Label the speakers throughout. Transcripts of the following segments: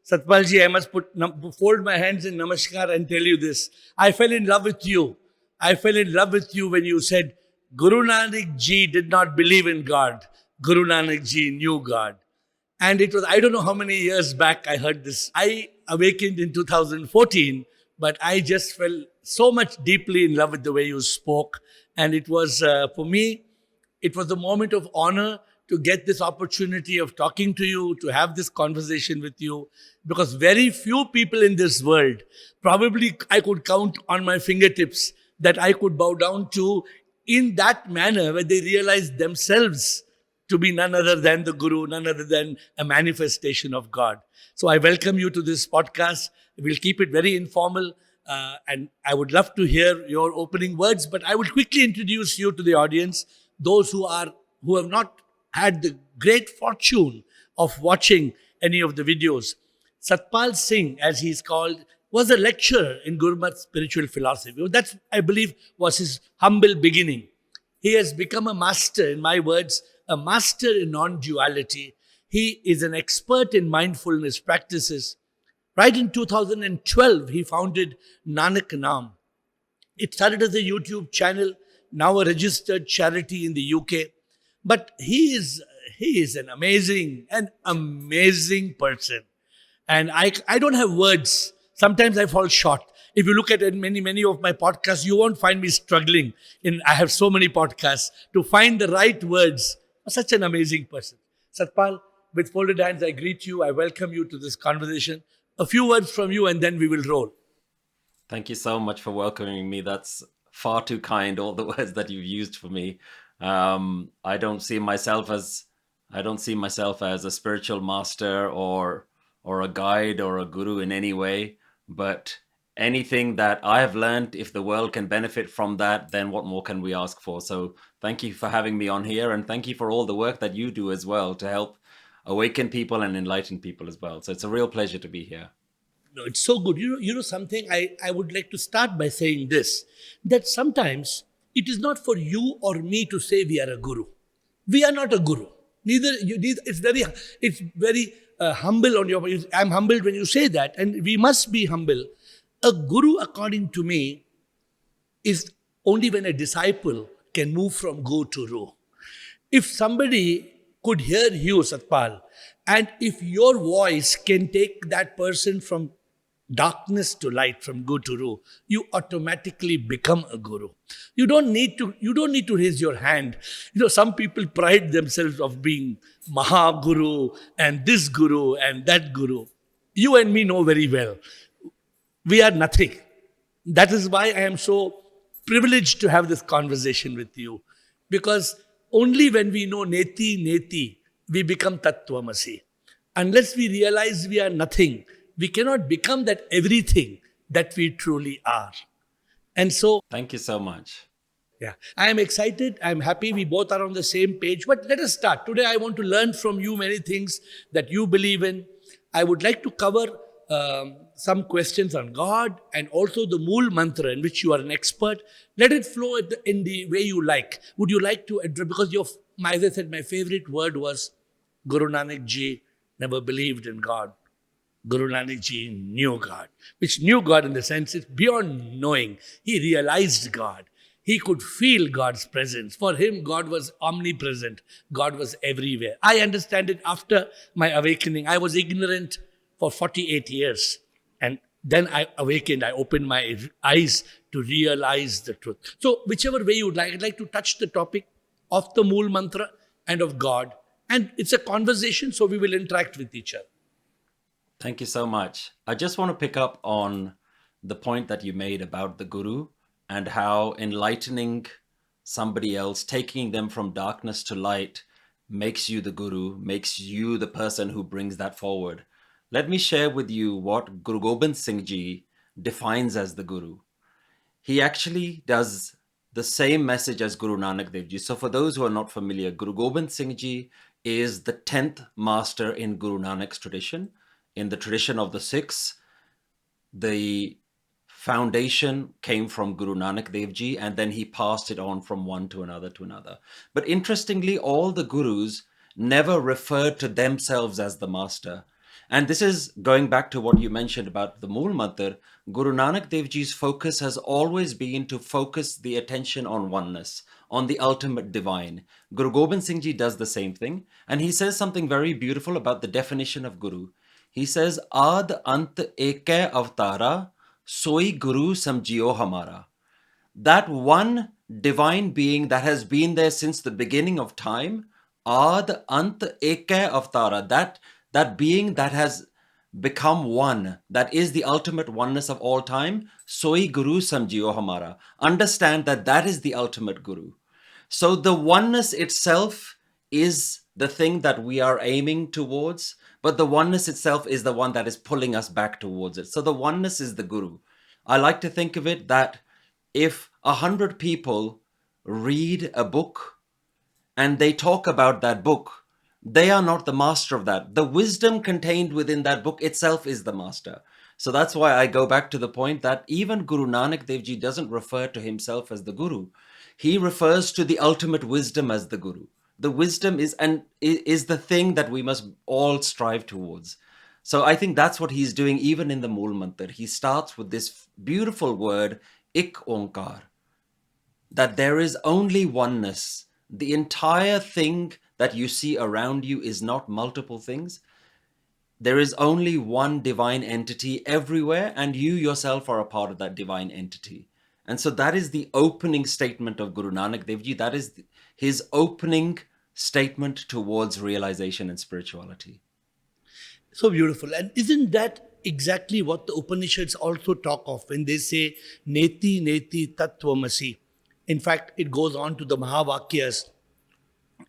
Speaker 1: Satpal ji, I must fold my hands in namaskar and tell you this. I fell in love with you. I fell in love with you when you said, Guru Nanak ji did not believe in God. Guru Nanak ji knew God. And it was, I don't know how many years back I heard this. I awakened in 2014, but I just fell so much deeply in love with the way you spoke. And it was, for me, it was a moment of honor to get this opportunity of talking to you, to have this conversation with you, because very few people in this world, probably I could count on my fingertips, that I could bow down to in that manner where they realize themselves to be none other than the Guru, none other than a manifestation of God. So I welcome you to this podcast. We'll keep it very informal. And I would love to hear your opening words, but I will quickly introduce you to the audience, those who have not had the great fortune of watching any of the videos. Satpal Singh, as he's called, was a lecturer in Gurmat spiritual philosophy. That, I believe, was his humble beginning. He has become a master, in my words, a master in non-duality. He is an expert in mindfulness practices. Right in 2012, he founded Nanak Naam. It started as a YouTube channel, now a registered charity in the UK. But he is an amazing person. And I don't have words. Sometimes I fall short. If you look at many of my podcasts, you won't find me struggling. I have so many podcasts to find the right words. Such an amazing person. Satpal, with folded hands, I greet you. I welcome you to this conversation. A few words from you and then we will roll.
Speaker 2: Thank you so much for welcoming me. That's far too kind, all the words that you've used for me. I don't see myself as a spiritual master or a guide or a guru in any way, but anything that I have learned, if the world can benefit from that, then what more can we ask for? So thank you for having me on here, and thank you for all the work that you do as well to help awaken people and enlighten people as well. So it's a real pleasure to be here.
Speaker 1: No, it's so good. You know something, I would like to start by saying this, that sometimes it is not for you or me to say we are a guru. We are not a guru. It's very humble on your part. I'm humbled when you say that, and we must be humble. A guru, according to me, is only when a disciple can move from go to ru. If somebody could hear you, Satpal, and if your voice can take that person from darkness to light, from go to ru, you automatically become a guru. You don't need to raise your hand. Some people pride themselves of being Mahaguru and this guru and that guru. You and me know very well. We are nothing. That is why I am so privileged to have this conversation with you. Because only when we know Neti, Neti, we become Tattvamasi. Unless we realize we are nothing, we cannot become that everything that we truly are. And so,
Speaker 2: thank you so much.
Speaker 1: Yeah, I am excited. I'm happy we both are on the same page. But let us start. Today, I want to learn from you many things that you believe in. I would like to cover some questions on God and also the Mool Mantra, in which you are an expert. Let it flow in the way you like. Would you like to address, because as I said, my favorite word was Guru Nanak ji never believed in God. Guru Nanak ji knew God, which knew God in the sense it's beyond knowing. He realized God. He could feel God's presence. For him, God was omnipresent. God was everywhere. I understand it after my awakening. I was ignorant for 48 years. And then I awakened. I opened my eyes to realize the truth. So whichever way you would like, I'd like to touch the topic of the Mool Mantra and of God. And it's a conversation, so we will interact with each other.
Speaker 2: Thank you so much. I just want to pick up on the point that you made about the guru and how enlightening somebody else, taking them from darkness to light, makes you the guru, makes you the person who brings that forward. Let me share with you what Guru Gobind Singh Ji defines as the guru. He actually does the same message as Guru Nanak Dev Ji. So for those who are not familiar, Guru Gobind Singh Ji is the 10th master in Guru Nanak's tradition. In the tradition of the Sikhs, the foundation came from Guru Nanak Dev Ji, and then he passed it on from one to another to another. But interestingly, all the gurus never referred to themselves as the master. And this is going back to what you mentioned about the Mool Mantra. Guru Nanak Dev Ji's focus has always been to focus the attention on oneness, on the ultimate divine. Guru Gobind Singh Ji does the same thing. And he says something very beautiful about the definition of Guru. He says, Ad Ant Eke Avtara, Soi Guru Samjio Hamara. That one divine being that has been there since the beginning of time, Ad Ant Eke Avtara, that being that has become one, that is the ultimate oneness of all time, Soi Guru Samjio Hamara. Understand that that is the ultimate Guru. So the oneness itself is the thing that we are aiming towards, but the oneness itself is the one that is pulling us back towards it. So the oneness is the Guru. I like to think of it that if 100 people read a book and they talk about that book, they are not the master of that. The wisdom contained within that book itself is the master. So that's why I go back to the point that even Guru Nanak Dev Ji doesn't refer to himself as the Guru. He refers to the ultimate wisdom as the Guru. The wisdom is the thing that we must all strive towards. So I think that's what he's doing even in the Mool Mantra. He starts with this beautiful word, Ik Onkar, that there is only oneness. The entire thing that you see around you is not multiple things. There is only one divine entity everywhere, and you yourself are a part of that divine entity. And so that is the opening statement of Guru Nanak Dev Ji. That is his opening statement towards realization and spirituality.
Speaker 1: So beautiful. And isn't that exactly what the Upanishads also talk of when they say Neti Neti Tattvamasi? In fact, it goes on to the Mahavakyas.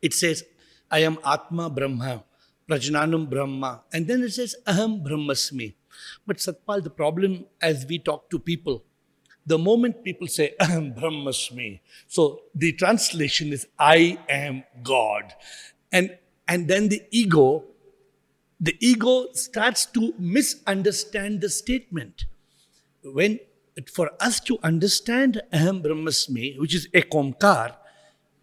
Speaker 1: It says, I am Atma Brahma, Prajnanam Brahma. And then it says, Aham Brahmasmi. But Satpal, the problem as we talk to people, the moment people say, Aham Brahmasmi, so the translation is, I am God. And then the ego starts to misunderstand the statement. When for us to understand Aham Brahmasmi, which is Ek Omkar,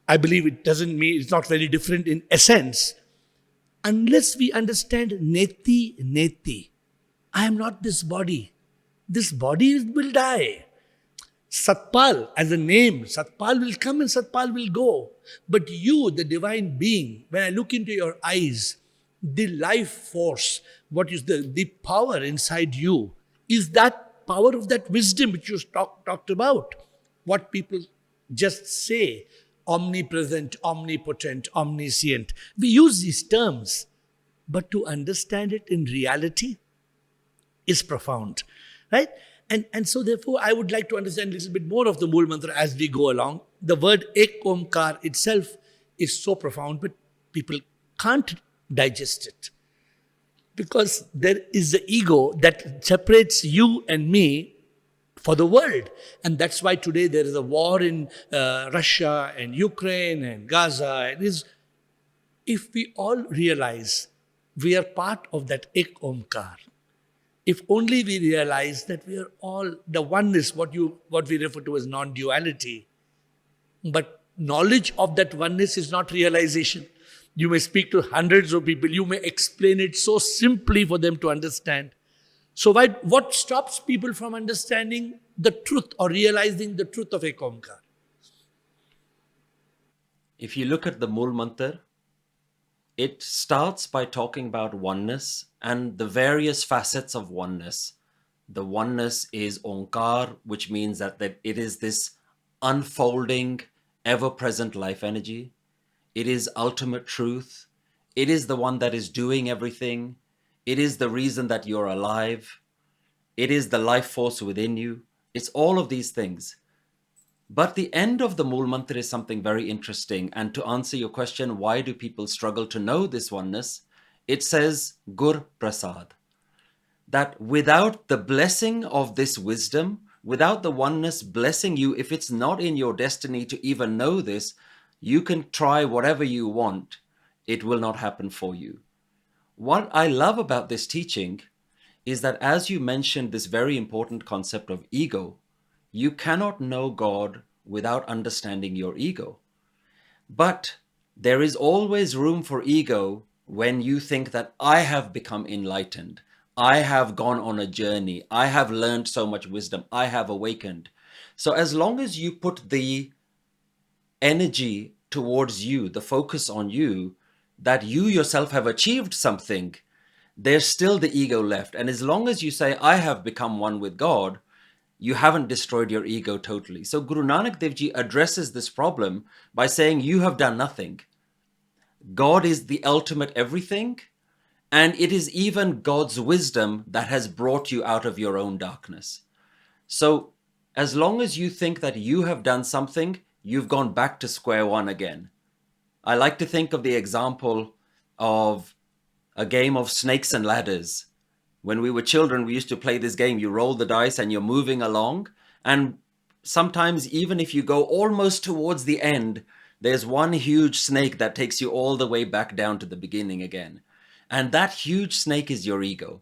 Speaker 1: I believe it doesn't mean, it's not very different in essence, unless we understand Neti Neti. I am not this body. This body will die. Satpal, as a name, Satpal will come and Satpal will go. But you, the divine being, when I look into your eyes, the life force, what is the power inside you, is that power of that wisdom which you talked about. What people just say, omnipresent, omnipotent, omniscient. We use these terms, but to understand it in reality is profound, right? And so therefore, I would like to understand a little bit more of the Mool Mantra as we go along. The word Ek Omkar itself is so profound, but people can't digest it. Because there is the ego that separates you and me for the world. And that's why today there is a war in Russia and Ukraine and Gaza. If we all realize we are part of that Ek Omkar, if only we realize that we are all the oneness, what we refer to as non-duality, but knowledge of that oneness is not realization. You may speak to hundreds of people, you may explain it so simply for them to understand. So what stops people from understanding the truth or realizing the truth of Ek Omkar?
Speaker 2: If you look at the Mool Mantra, it starts by talking about oneness and the various facets of oneness. The oneness is Onkar, which means that it is this unfolding, ever-present life energy. It is ultimate truth. It is the one that is doing everything. It is the reason that you're alive. It is the life force within you. It's all of these things. But the end of the Mool Mantra is something very interesting. And to answer your question, why do people struggle to know this oneness? It says, Gur Prasad. That without the blessing of this wisdom, without the oneness blessing you, if it's not in your destiny to even know this, you can try whatever you want. It will not happen for you. What I love about this teaching is that as you mentioned this very important concept of ego, you cannot know God without understanding your ego. But there is always room for ego when you think that I have become enlightened, I have gone on a journey, I have learned so much wisdom, I have awakened. So as long as you put the energy towards you, the focus on you, that you yourself have achieved something, there's still the ego left. And as long as you say, I have become one with God, you haven't destroyed your ego totally. So Guru Nanak Dev Ji addresses this problem by saying, you have done nothing. God is the ultimate everything. And it is even God's wisdom that has brought you out of your own darkness. So as long as you think that you have done something, you've gone back to square one again. I like to think of the example of a game of snakes and ladders. When we were children, we used to play this game. You roll the dice and you're moving along. And sometimes even if you go almost towards the end, there's one huge snake that takes you all the way back down to the beginning again. And that huge snake is your ego.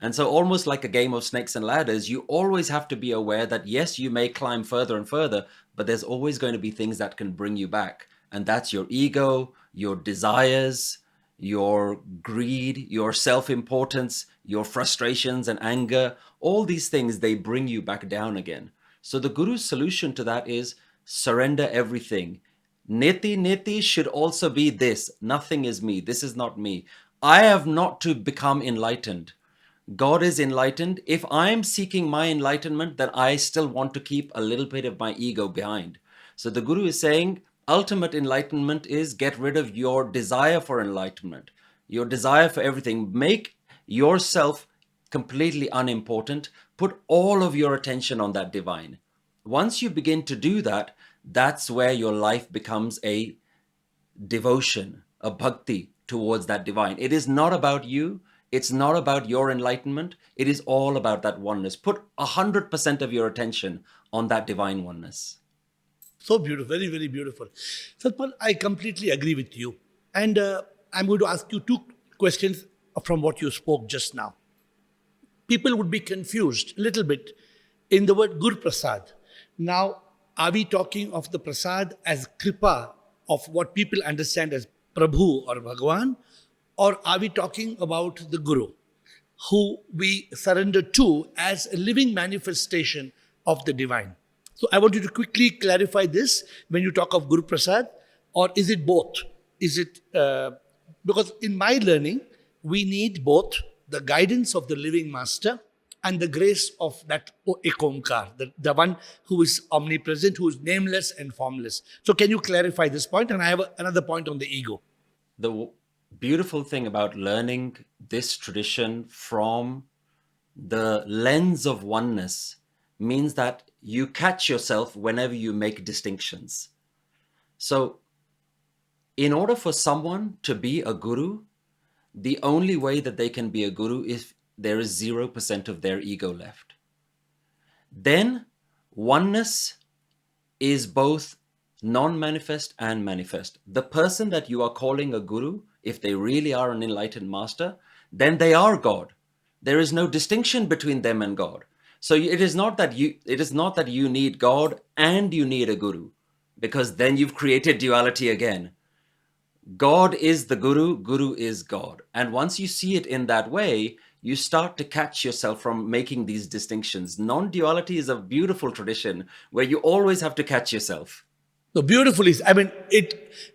Speaker 2: And so almost like a game of snakes and ladders, you always have to be aware that yes, you may climb further and further, but there's always going to be things that can bring you back. And that's your ego, your desires, your greed, your self-importance, your frustrations and anger. All these things, they bring you back down again. So the Guru's solution to that is surrender everything. Neti, neti should also be this. Nothing is me. This is not me. I have not to become enlightened. God is enlightened. If I'm seeking my enlightenment, then I still want to keep a little bit of my ego behind. So the Guru is saying, ultimate enlightenment is get rid of your desire for enlightenment, your desire for everything. Make yourself completely unimportant. Put all of your attention on that divine. Once you begin to do that, that's where your life becomes a devotion, a bhakti towards that divine. It is not about you. It's not about your enlightenment. It is all about that oneness. Put 100% of your attention on that divine oneness.
Speaker 1: So beautiful, very, very beautiful. Satpal, I completely agree with you. And I'm going to ask you two questions from what you spoke just now. People would be confused a little bit in the word Gur Prasad. Now, are we talking of the Prasad as Kripa, of what people understand as Prabhu or Bhagwan? Or are we talking about the Guru, who we surrender to as a living manifestation of the divine? So I want you to quickly clarify this when you talk of Guru Prasad, or is it both? Is it, because in my learning, we need both the guidance of the living master and the grace of that Ekomkar, the one who is omnipresent, who is nameless and formless. So can you clarify this point? And I have another point on the ego.
Speaker 2: The beautiful thing about learning this tradition from the lens of oneness means that you catch yourself whenever you make distinctions. So in order for someone to be a guru, the only way that they can be a guru is there is 0% of their ego left. Then oneness is both non-manifest and manifest. The person that you are calling a guru, if they really are an enlightened master, then they are God. There is no distinction between them and God. So it is not that you need God and you need a guru, because then you've created duality again. God is the guru, guru is God. And once you see it in that way, you start to catch yourself from making these distinctions. Non-duality is a beautiful tradition where you always have to catch yourself.
Speaker 1: So beautiful is, I mean,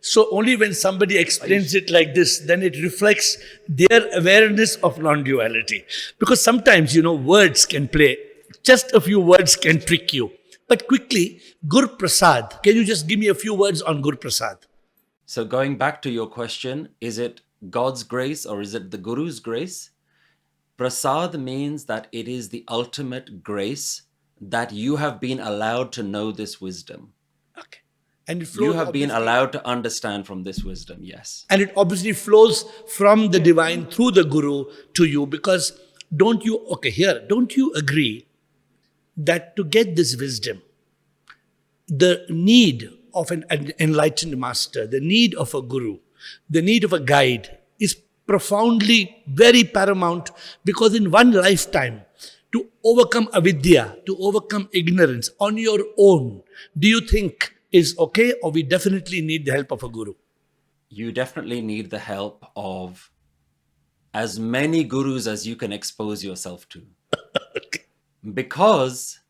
Speaker 1: so only when somebody explains it like this, then it reflects their awareness of non-duality. Because sometimes, words can play. Just a few words can trick you. But quickly, Gur Prasad, can you just give me a few words on Gur Prasad?
Speaker 2: So going back to your question, is it God's grace or is it the Guru's grace? Prasad means that it is the ultimate grace that you have been allowed to know this wisdom.
Speaker 1: Okay. And it flows,
Speaker 2: you have been allowed to understand from this wisdom, yes.
Speaker 1: And it obviously flows from the divine through the Guru to you, because don't you agree that to get this wisdom, the need of an enlightened master, the need of a guru, the need of a guide is profoundly very paramount, because in one lifetime, to overcome avidya, to overcome ignorance on your own, do you think is okay, or we definitely need the help of a guru?
Speaker 2: you definitely need the help of as many gurus as you can expose yourself to. Because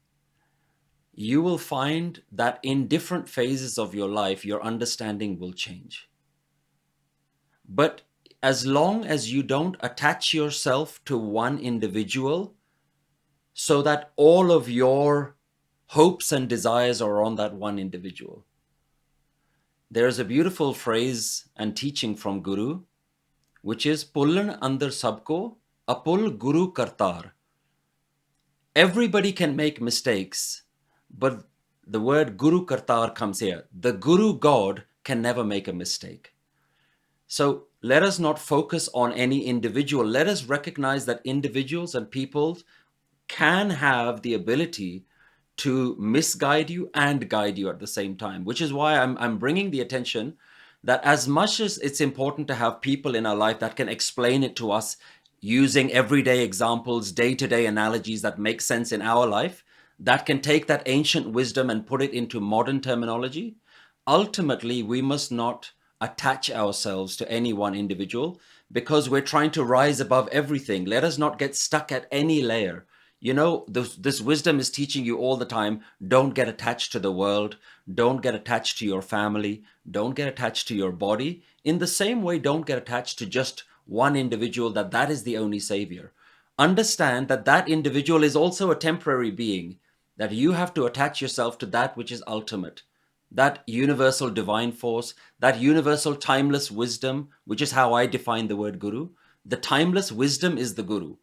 Speaker 2: you will find that in different phases of your life, your understanding will change. But as long as you don't attach yourself to one individual so that all of your hopes and desires are on that one individual. There's a beautiful phrase and teaching from Guru, which is Pullan andar sabko, apul guru kartar. Everybody can make mistakes, but the word Guru Kartar comes here. The Guru God can never make a mistake. So let us not focus on any individual. Let us recognize that individuals and people can have the ability to misguide you and guide you at the same time, which is why I'm bringing the attention that as much as it's important to have people in our life that can explain it to us using everyday examples, day-to-day analogies that make sense in our life, that can take that ancient wisdom and put it into modern terminology, ultimately we must not attach ourselves to any one individual because we're trying to rise above everything. Let us not get stuck at any layer. You know, this wisdom is teaching you all the time, don't get attached to the world, don't get attached to your family, don't get attached to your body. In the same way, don't get attached to just one individual, that is the only savior. Understand that that individual is also a temporary being, that you have to attach yourself to that which is ultimate, that universal divine force, that universal timeless wisdom, which is how I define the word guru. The timeless wisdom is the guru.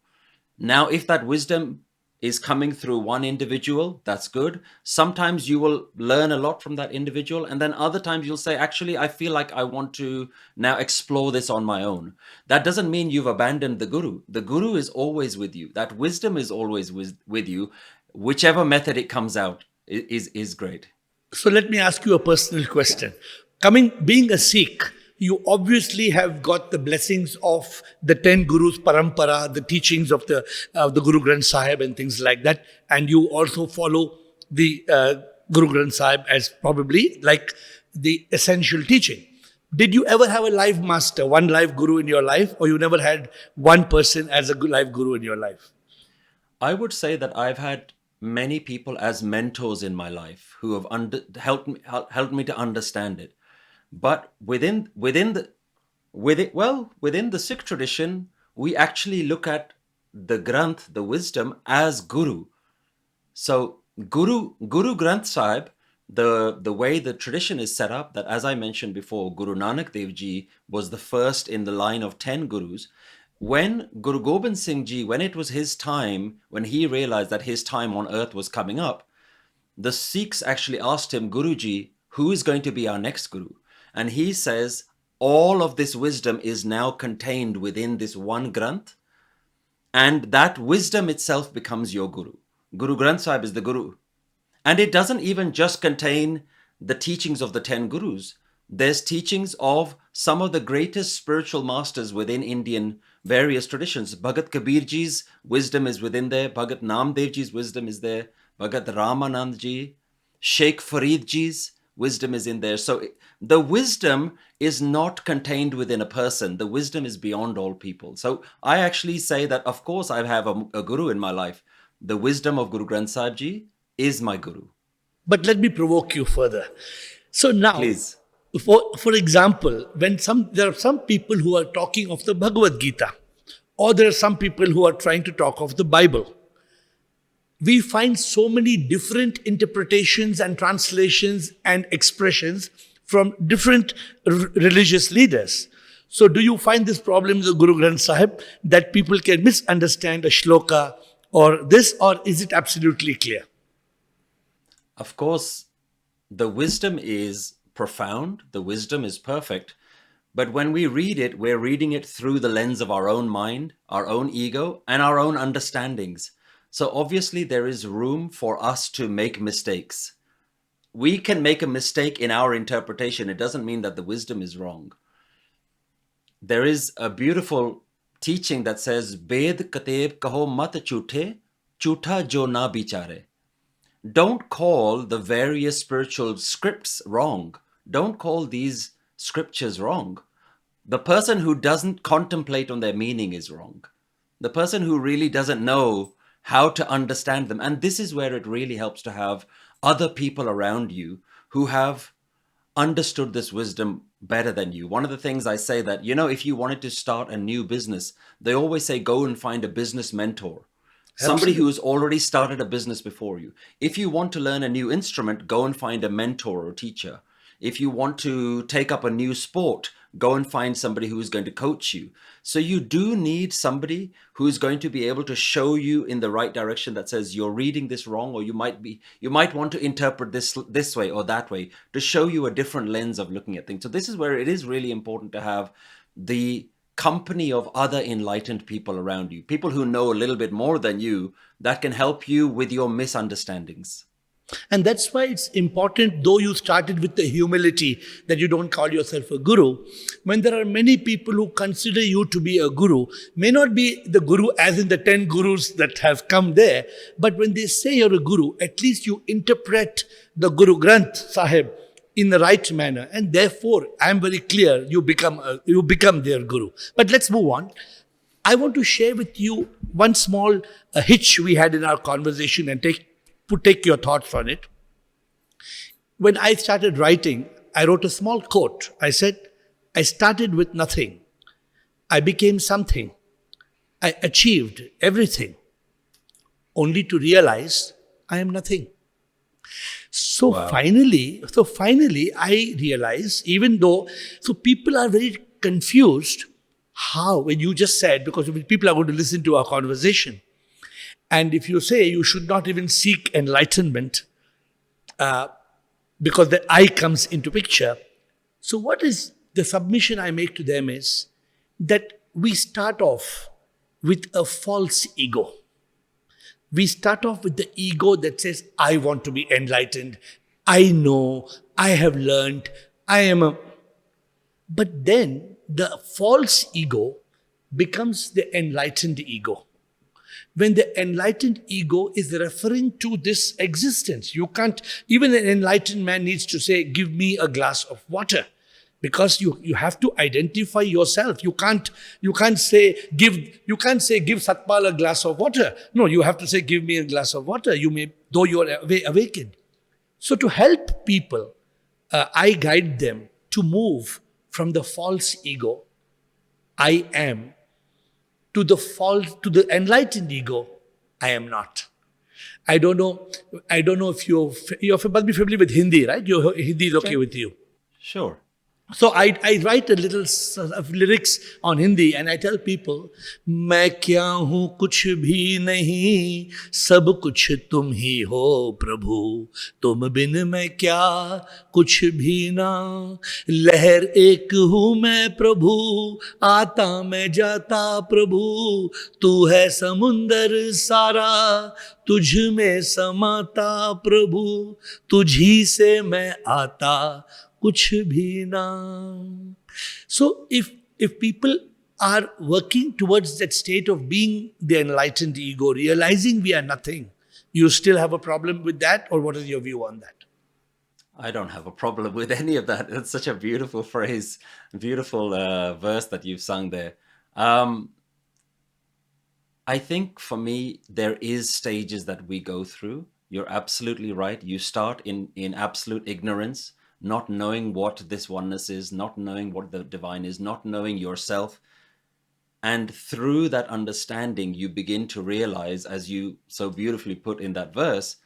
Speaker 2: Now, if that wisdom is coming through one individual, that's good. Sometimes you will learn a lot from that individual, and then other times you'll say, actually, I feel like I want to now explore this on my own. That doesn't mean you've abandoned the guru. The guru is always with you. That wisdom is always with you. Whichever method it comes out is great.
Speaker 1: So let me ask you a personal question. Being a Sikh, you obviously have got the blessings of the 10 Gurus Parampara, the teachings of the Guru Granth Sahib and things like that. And you also follow the Guru Granth Sahib as probably like the essential teaching. Did you ever have a life master, one life guru in your life, or you never had one person as a life guru in your life?
Speaker 2: I would say that I've had many people as mentors in my life who have helped me to understand it. But within the Sikh tradition, we actually look at the Granth, the wisdom, as Guru. So Guru Granth Sahib, the way the tradition is set up, that as I mentioned before, Guru Nanak Dev Ji was the first in the line of 10 gurus. When Guru Gobind Singh Ji, when it was his time, when he realized that his time on earth was coming up, the Sikhs actually asked him, Guruji, who is going to be our next guru? And he says, all of this wisdom is now contained within this one Granth, and that wisdom itself becomes your guru. Guru Granth Sahib is the guru. And it doesn't even just contain the teachings of the 10 gurus. There's teachings of some of the greatest spiritual masters within Indian various traditions. Bhagat Kabir Ji's wisdom is within there. Bhagat Namdev Ji's wisdom is there. Bhagat Ramanand Ji, Sheikh Farid Ji's wisdom is in there. So the wisdom is not contained within a person. The wisdom is beyond all people. So I actually say that, of course, I have a guru in my life. The wisdom of Guru Granth Sahib Ji is my guru.
Speaker 1: But let me provoke you further. So now,
Speaker 2: Please.
Speaker 1: for example, there are some people who are talking of the Bhagavad Gita, or there are some people who are trying to talk of the Bible. We find so many different interpretations and translations and expressions from different religious leaders. So do you find this problem with the Guru Granth Sahib, that people can misunderstand a shloka or this, or is it absolutely clear?
Speaker 2: Of course, the wisdom is profound, the wisdom is perfect, but when we read it, we're reading it through the lens of our own mind, our own ego, and our own understandings. So obviously there is room for us to make mistakes. We can make a mistake in our interpretation. It doesn't mean that the wisdom is wrong. There is a beautiful teaching that says, Ved Kateb Kaho Mat Chuthe, Chutha Jo Na Bichare. Don't call the various spiritual scripts wrong. Don't call these scriptures wrong. The person who doesn't contemplate on their meaning is wrong. The person who really doesn't know how to understand them. And this is where it really helps to have other people around you who have understood this wisdom better than you. One of the things I say that, if you wanted to start a new business, they always say go and find a business mentor. Somebody
Speaker 1: Absolutely.
Speaker 2: who's already started a business before you. If you want to learn a new instrument, go and find a mentor or teacher. If you want to take up a new sport, go and find somebody who's going to coach you. So you do need somebody who's going to be able to show you in the right direction, that says you're reading this wrong, or you might want to interpret this way or that way, to show you a different lens of looking at things. So this is where it is really important to have the company of other enlightened people around you, people who know a little bit more than you, that can help you with your misunderstandings.
Speaker 1: And that's why it's important, though you started with the humility that you don't call yourself a guru, when there are many people who consider you to be a guru, may not be the guru as in the 10 gurus that have come there, but when they say you're a guru, at least you interpret the Guru Granth Sahib in the right manner, and therefore I am very clear you become their guru. But let's move on. I want to share with you one small hitch we had in our conversation and take your thoughts on it. When I started writing, I wrote a small quote. I said, I started with nothing. I became something. I achieved everything, only to realize I am nothing. So
Speaker 2: Wow.
Speaker 1: finally, I realize, so people are very confused how, when you just said, because people are going to listen to our conversation, and if you say you should not even seek enlightenment because the I comes into picture. So what is the submission I make to them is that we start off with a false ego. We start off with the ego that says, I want to be enlightened. I know, I have learned, I am a... But then the false ego becomes the enlightened ego. When the enlightened ego is referring to this existence, you can't, even an enlightened man needs to say, give me a glass of water. Because you have to identify yourself. You can't say give Satpal a glass of water. No, you have to say give me a glass of water. Though you are awakened. So to help people, I guide them to move from the false ego, I am, to the enlightened ego, I am not. I don't know if you must be familiar with Hindi, right? Hindi is okay with you.
Speaker 2: Sure.
Speaker 1: So I write a little lyrics on Hindi and I tell people, मैं क्या हूँ कुछ भी नहीं, सब कुछ तुम ही हो प्रभु, तुम बिन मैं क्या कुछ भी ना, लहर एक हूँ मैं प्रभु, आता मैं जाता प्रभु, तू है समुंदर सारा, तुझ में समाता प्रभु, तुझी से मैं आता कुछ भी ना. So if people are working towards that state of being the enlightened ego, realizing we are nothing, you still have a problem with that, or what is your view on that?
Speaker 2: I don't have a problem with any of that. It's such a beautiful phrase, beautiful verse that you've sung there. I think for me, there is stages that we go through. You're absolutely right. You start in absolute ignorance, not knowing what this oneness is, not knowing what the divine is, not knowing yourself. And through that understanding, you begin to realize, as you so beautifully put in that verse,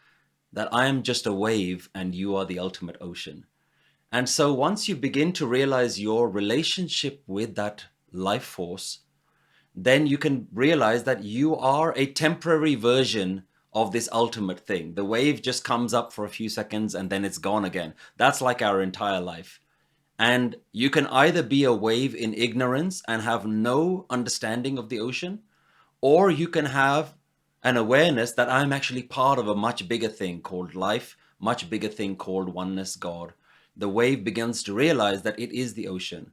Speaker 2: that I am just a wave and you are the ultimate ocean. And so once you begin to realize your relationship with that life force, then you can realize that you are a temporary version of this ultimate thing. The wave just comes up for a few seconds and then it's gone again. That's like our entire life. And you can either be a wave in ignorance and have no understanding of the ocean, or you can have an awareness that I'm actually part of a much bigger thing called life, much bigger thing called oneness, God. The wave begins to realize that it is the ocean.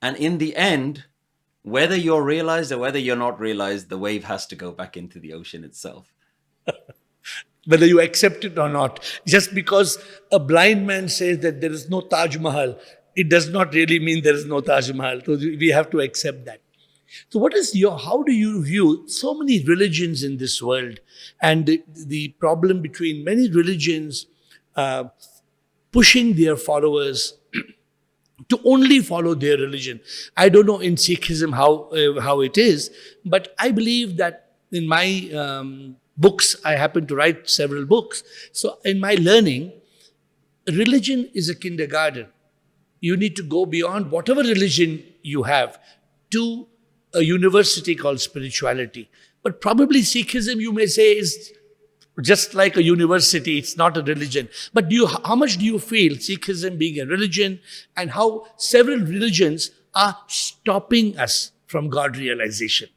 Speaker 2: And in the end, whether you're realized or whether you're not realized, the wave has to go back into the ocean itself.
Speaker 1: Whether you accept it or not. Just because a blind man says that there is no Taj Mahal, it does not really mean there is no Taj Mahal. So we have to accept that. So, how do you view so many religions in this world and the problem between many religions uh, pushing their followers to only follow their religion? I don't know in Sikhism how it is, but I believe that in my books, I happen to write several books. So, in my learning, religion is a kindergarten. You need to go beyond whatever religion you have to a university called spirituality. But probably Sikhism, you may say, is just like a university. It's not a religion. But how much do you feel Sikhism being a religion, and how several religions are stopping us from God realization?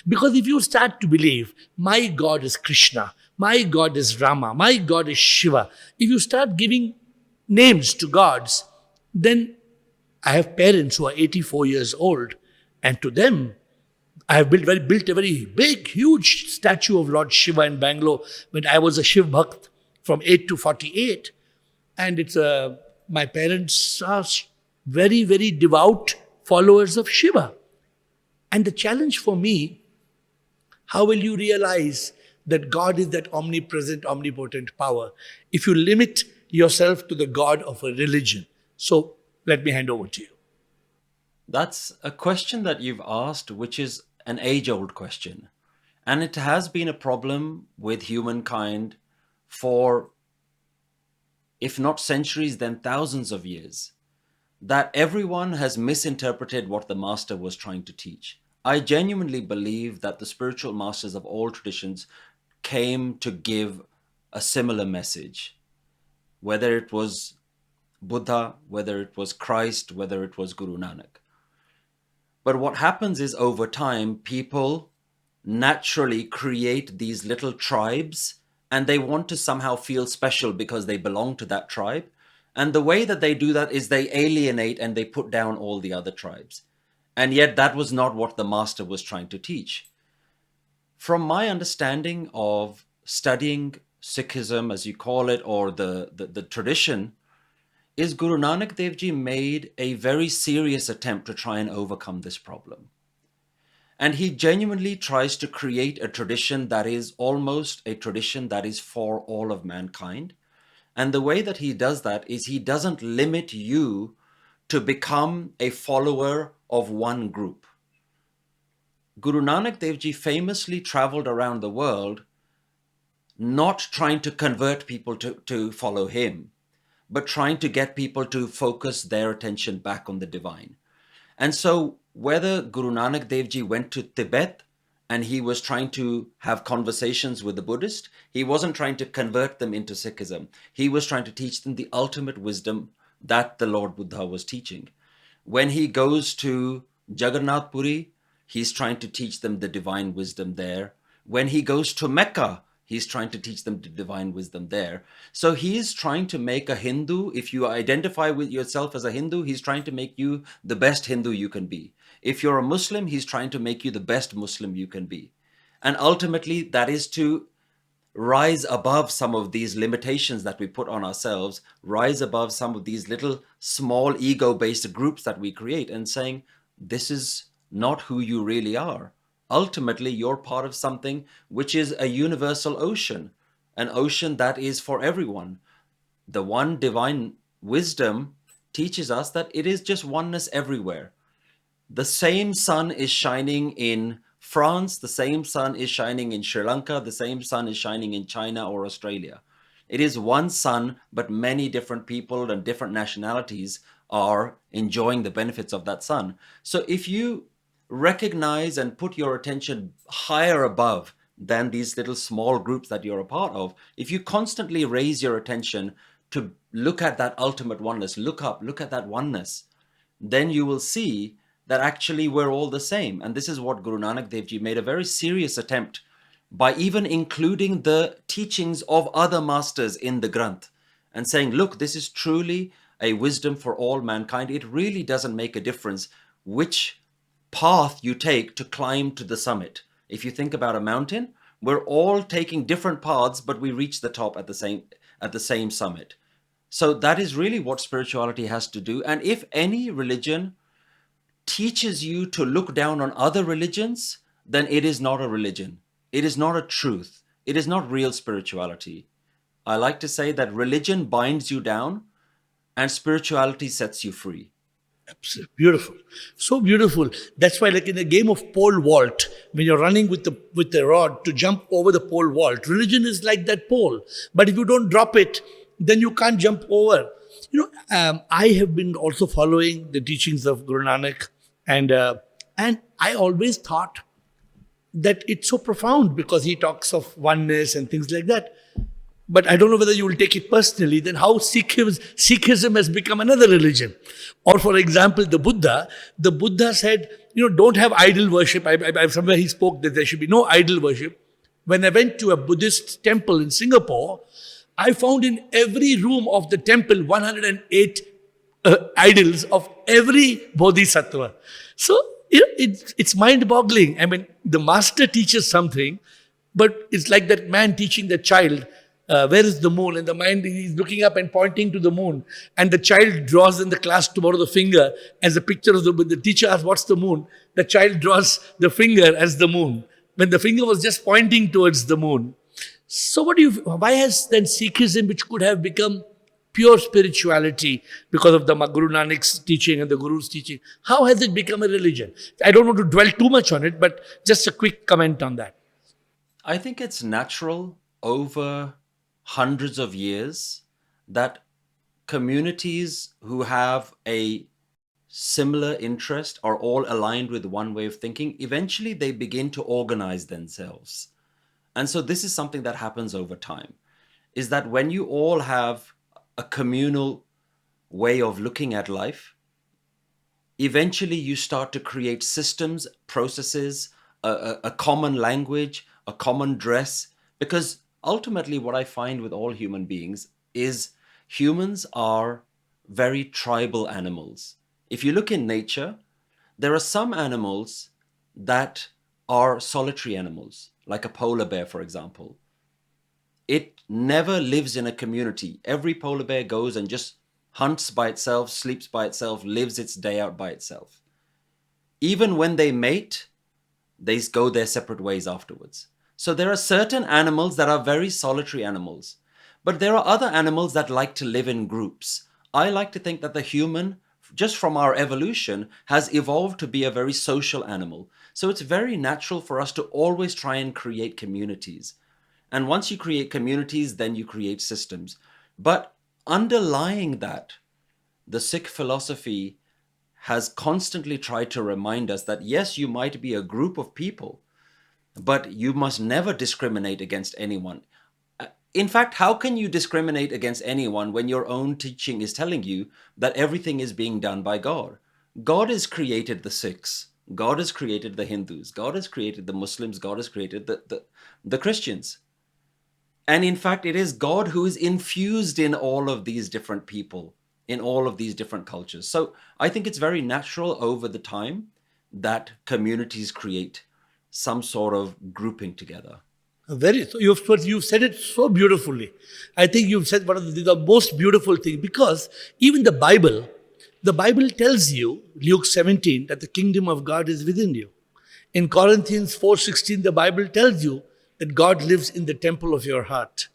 Speaker 1: Because if you start to believe, my God is Krishna, my God is Rama, my God is Shiva, if you start giving names to gods, then I have parents who are 84 years old, and to them, I have built a very big, huge statue of Lord Shiva in Bangalore when I was a Shiv Bhakt from 8 to 48. And my parents are very, very devout followers of Shiva. And the challenge for me, how will you realize that God is that omnipresent, omnipotent power if you limit yourself to the God of a religion? So let me hand over to you.
Speaker 2: That's a question that you've asked, which is an age-old question. And it has been a problem with humankind for, if not centuries, then thousands of years, that everyone has misinterpreted what the master was trying to teach. I genuinely believe that the spiritual masters of all traditions came to give a similar message, whether it was Buddha, whether it was Christ, whether it was Guru Nanak. But what happens is, over time, people naturally create these little tribes, and they want to somehow feel special because they belong to that tribe. And the way that they do that is they alienate and they put down all the other tribes. And yet that was not what the master was trying to teach. From my understanding of studying Sikhism, as you call it, or the tradition, is Guru Nanak Dev Ji made a very serious attempt to try and overcome this problem. And he genuinely tries to create a tradition that is almost a tradition that is for all of mankind. And the way that he does that is he doesn't limit you to become a follower of one group. Guru Nanak Dev Ji famously traveled around the world not trying to convert people to follow him, but trying to get people to focus their attention back on the divine. And so whether Guru Nanak Dev Ji went to Tibet and he was trying to have conversations with the Buddhist, he wasn't trying to convert them into Sikhism. He was trying to teach them the ultimate wisdom that the Lord Buddha was teaching. When he goes to Jagannath Puri, he's trying to teach them the divine wisdom there. When he goes to Mecca, he's trying to teach them the divine wisdom there. So he's trying to make a Hindu, if you identify with yourself as a Hindu, he's trying to make you the best Hindu you can be. If you're a Muslim, he's trying to make you the best Muslim you can be. And ultimately, that is to rise above some of these limitations that we put on ourselves, rise above some of these little small ego-based groups that we create, and saying, this is not who you really are. Ultimately, you're part of something which is a universal ocean, an ocean that is for everyone. The one divine wisdom teaches us that it is just oneness everywhere. The same sun is shining in France, the same sun is shining in Sri Lanka, the same sun is shining in China or Australia. It is one sun, but many different people and different nationalities are enjoying the benefits of that sun. So if you recognize and put your attention higher above than these little small groups that you're a part of, if you constantly raise your attention to look at that ultimate oneness, look up, look at that oneness, then you will see that actually we're all the same. And this is what Guru Nanak Dev Ji made a very serious attempt by even including the teachings of other masters in the Granth and saying, look, this is truly a wisdom for all mankind. It really doesn't make a difference which path you take to climb to the summit. If you think about a mountain, we're all taking different paths, but we reach the top at the same summit. So that is really what spirituality has to do. And if any religion teaches you to look down on other religions, then it is not a religion. It is not a truth. It is not real spirituality. I like to say that religion binds you down and spirituality sets you free.
Speaker 1: Absolutely. Beautiful. So beautiful. That's why, like in a game of pole vault, when you're running with the rod to jump over the pole vault, religion is like that pole. But if you don't drop it, then you can't jump over. I have been also following the teachings of Guru Nanak, and I always thought that it's so profound because he talks of oneness and things like that. But I don't know whether you will take it personally. Then how Sikhism has become another religion. Or for example, the Buddha said, don't have idol worship. Somewhere he spoke that there should be no idol worship. When I went to a Buddhist temple in Singapore, I found in every room of the temple 108 idols of every bodhisattva. So it's mind-boggling. I mean, the master teaches something, but it's like that man teaching the child, where is the moon? And the mind is looking up and pointing to the moon. And the child draws in the class tomorrow the finger as a picture of the teacher asks, what's the moon? The child draws the finger as the moon, when the finger was just pointing towards the moon. So why has then Sikhism, which could have become pure spirituality because of the Guru Nanak's teaching and the Guru's teaching, how has it become a religion? I don't want to dwell too much on it, but just a quick comment on that.
Speaker 2: I think it's natural over hundreds of years that communities who have a similar interest are all aligned with one way of thinking. Eventually, they begin to organize themselves. And so this is something that happens over time, is that when you all have a communal way of looking at life, eventually you start to create systems, processes, a common language, a common dress. Because ultimately what I find with all human beings is humans are very tribal animals. If you look in nature, there are some animals that are solitary animals, like a polar bear, for example. It never lives in a community. Every polar bear goes and just hunts by itself, sleeps by itself, lives its day out by itself. Even when they mate, they go their separate ways afterwards. So there are certain animals that are very solitary animals, but there are other animals that like to live in groups. I like to think that the human, just from our evolution, has evolved to be a very social animal. So it's very natural for us to always try and create communities. And once you create communities, then you create systems. But underlying that, the Sikh philosophy has constantly tried to remind us that yes, you might be a group of people, but you must never discriminate against anyone. In fact, how can you discriminate against anyone when your own teaching is telling you that everything is being done by God? God has created the Sikhs. God has created the Hindus. God has created the Muslims. God has created the Christians. And in fact, it is God who is infused in all of these different people, in all of these different cultures. So I think it's very natural over the time that communities create some sort of grouping together.
Speaker 1: You've said it so beautifully. I think you've said one of the most beautiful thing, because even the Bible tells you, Luke 17, that the kingdom of God is within you. In Corinthians 4:16, the Bible tells you that God lives in the temple of your heart.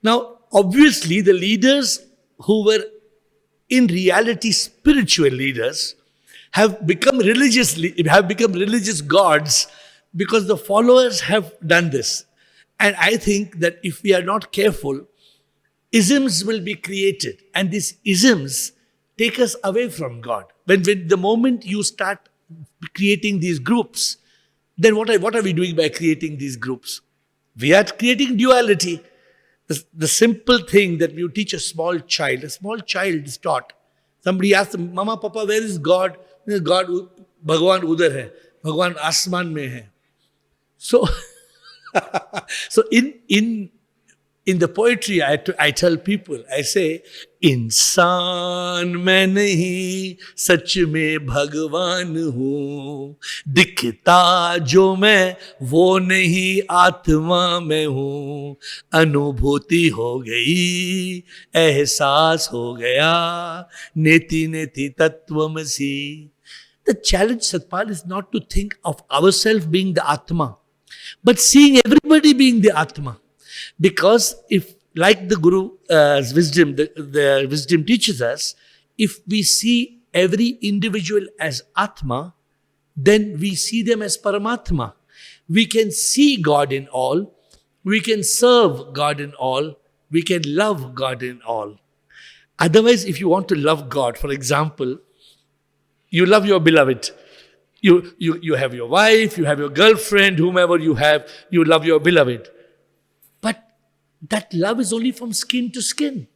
Speaker 1: Now, obviously, the leaders who were in reality spiritual leaders have become religious gods because the followers have done this. And I think that if we are not careful, isms will be created, and these isms take us away from God. When the moment you start creating these groups, then what are we doing by creating these groups? We are creating duality. The simple thing that you teach a small child is taught. Somebody asks them, Mama, Papa, where is God? God, Bhagwan udhar hai. Bhagwan asman mein hai. So, so in In the poetry, I tell people, I say, इंसान मैं नहीं सच में भगवान हूँ, दिखता जो मैं वो नहीं आत्मा मैं हूँ, अनुभूति हो गई एहसास हो गया नेति नेति तत्वमसि. The challenge, Satpal, is not to think of ourselves being the Atma, but seeing everybody being the Atma. Because if, like the Guru's wisdom, the wisdom teaches us, if we see every individual as Atma, then we see them as Paramatma. We can see God in all, we can serve God in all, we can love God in all. Otherwise, if you want to love God, for example, you love your beloved. You have your wife, you have your girlfriend, whomever you have, you love your beloved. But that love is only from skin to skin.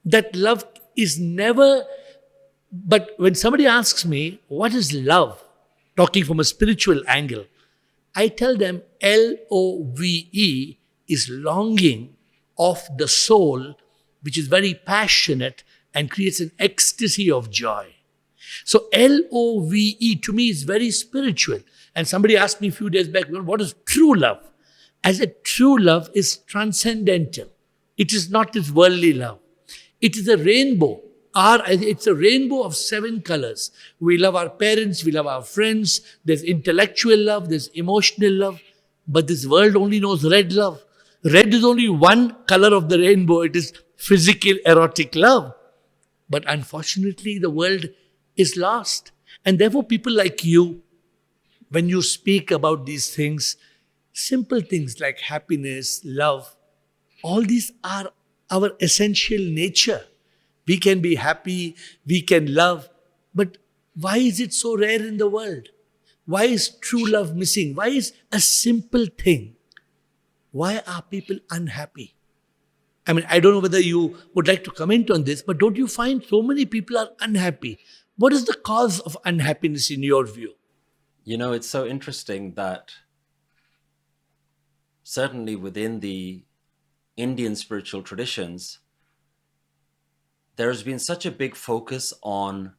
Speaker 1: That love is never. But when somebody asks me, what is love? Talking from a spiritual angle, I tell them LOVE is longing of the soul, which is very passionate and creates an ecstasy of joy. So LOVE to me is very spiritual. And somebody asked me a few days back, well, what is true love? I said, true love is transcendental. It is not this worldly love. It is a rainbow. It's a rainbow of 7 colors. We love our parents, we love our friends. There's intellectual love, there's emotional love. But this world only knows red love. Red is only one color of the rainbow. It is physical, erotic love. But unfortunately, the world is lost. And therefore, people like you, when you speak about these things, simple things like happiness, love, all these are our essential nature. We can be happy, we can love, but why is it so rare in the world? Why is true love missing? Why is a simple thing? Why are people unhappy? I mean, I don't know whether you would like to comment on this, but don't you find so many people are unhappy? What is the cause of unhappiness in your view?
Speaker 2: You know, it's so interesting that certainly within the Indian spiritual traditions, there's been such a big focus on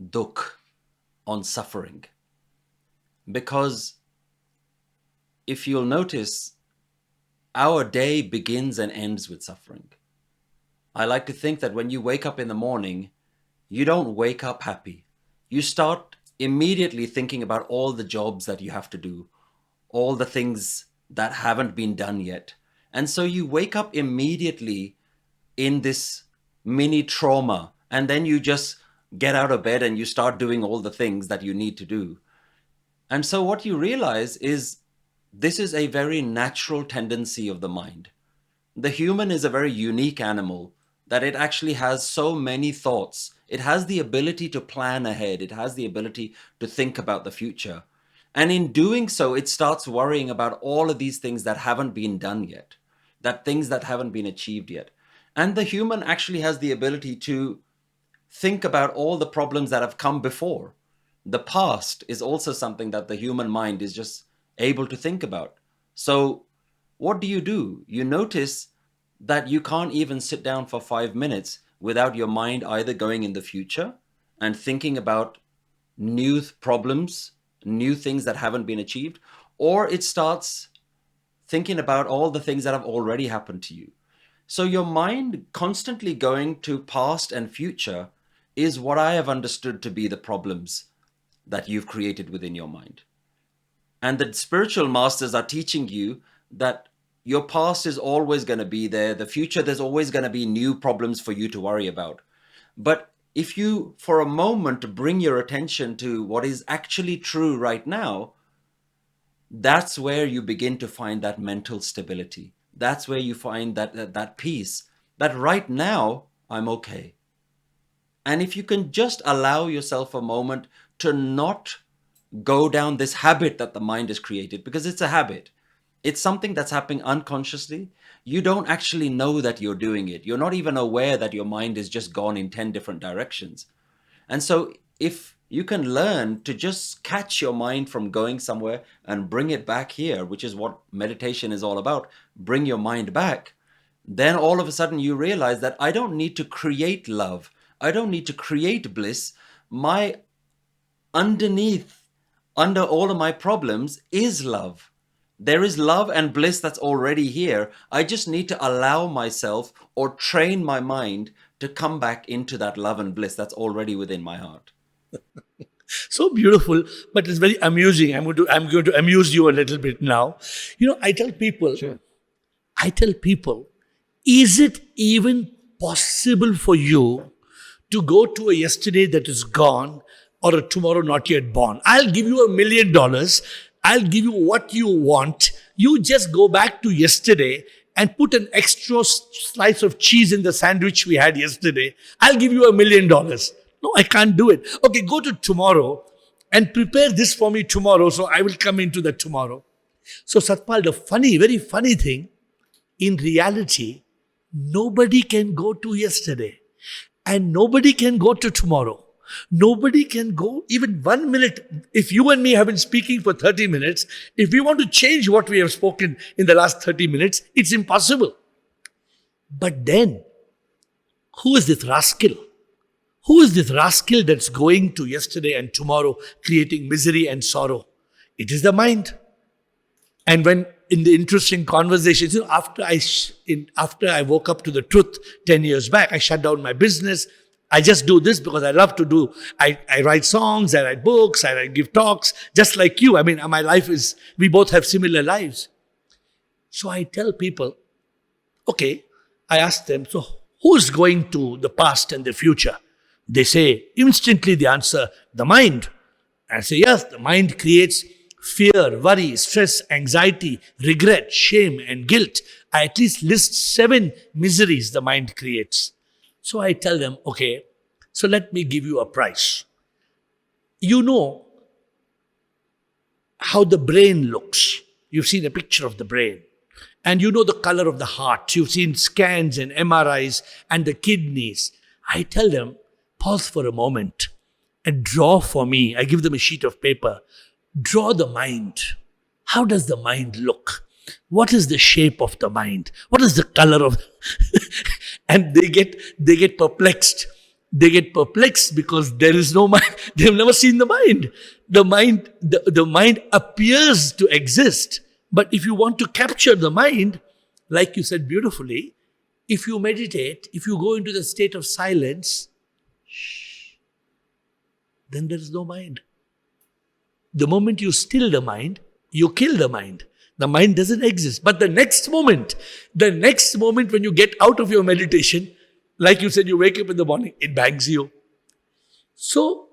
Speaker 2: dukh, on suffering. Because if you'll notice, our day begins and ends with suffering. I like to think that when you wake up in the morning, you don't wake up happy. You start immediately thinking about all the jobs that you have to do, all the things that haven't been done yet. And so you wake up immediately in this mini trauma, and then you just get out of bed and you start doing all the things that you need to do. And so what you realize is this is a very natural tendency of the mind. The human is a very unique animal that it actually has so many thoughts. It has the ability to plan ahead. It has the ability to think about the future. And in doing so, it starts worrying about all of these things that haven't been done yet, that things that haven't been achieved yet. And the human actually has the ability to think about all the problems that have come before. The past is also something that the human mind is just able to think about. So what do? You notice that you can't even sit down for 5 minutes without your mind either going in the future and thinking about new problems, new things that haven't been achieved, or it starts thinking about all the things that have already happened to you. So your mind constantly going to past and future is what I have understood to be the problems that you've created within your mind. And the spiritual masters are teaching you that your past is always going to be there. The future, there's always going to be new problems for you to worry about. But if you, for a moment, bring your attention to what is actually true right now, that's where you begin to find that mental stability. That's where you find that peace, that right now, I'm okay. And if you can just allow yourself a moment to not go down this habit that the mind has created, because it's a habit. It's something that's happening unconsciously. You don't actually know that you're doing it. You're not even aware that your mind has just gone in 10 different directions. And so if you can learn to just catch your mind from going somewhere and bring it back here, which is what meditation is all about, bring your mind back, then all of a sudden you realize that I don't need to create love. I don't need to create bliss. My underneath, under all of my problems is love. There is love and bliss that's already here. I just need to allow myself or train my mind to come back into that love and bliss that's already within my heart.
Speaker 1: So beautiful, but it's very amusing. I'm going to amuse you a little bit now. I tell people,
Speaker 3: Sure.
Speaker 1: is it even possible for you to go to a yesterday that is gone or a tomorrow not yet born? I'll give you $1 million. I'll give you what you want. You just go back to yesterday and put an extra slice of cheese in the sandwich we had yesterday. I'll give you $1 million. No, I can't do it. Okay, go to tomorrow and prepare this for me tomorrow, so I will come into that tomorrow. So Satpal, the very funny thing, in reality, nobody can go to yesterday and nobody can go to tomorrow. Nobody can go even 1 minute. If you and me have been speaking for 30 minutes, if we want to change what we have spoken in the last 30 minutes, it's impossible. But then, who is this rascal? Who is this rascal that's going to yesterday and tomorrow, creating misery and sorrow? It is the mind. And when in the interesting conversations, after I woke up to the truth 10 years back, I shut down my business. I just do this because I love to do. I write songs, I write books, I give talks, just like you. I mean, my life is, we both have similar lives. So I tell people, okay, I ask them, so who's going to the past and the future? They say, instantly the answer, the mind. I say, yes, the mind creates fear, worry, stress, anxiety, regret, shame, and guilt. I at least list 7 miseries the mind creates. So I tell them, okay, so let me give you a price. You know how the brain looks. You've seen a picture of the brain. And you know the color of the heart. You've seen scans and MRIs and the kidneys. I tell them, pause for a moment and draw for me. I give them a sheet of paper. Draw the mind. How does the mind look? What is the shape of the mind? What is the color of... And they get perplexed. They get perplexed because there is no mind. They've never seen the mind. The mind appears to exist. But if you want to capture the mind, like you said beautifully, if you meditate, if you go into the state of silence, then there is no mind. The moment you still the mind, you kill the mind. The mind doesn't exist. But the next moment when you get out of your meditation, like you said, you wake up in the morning, it bangs you. So,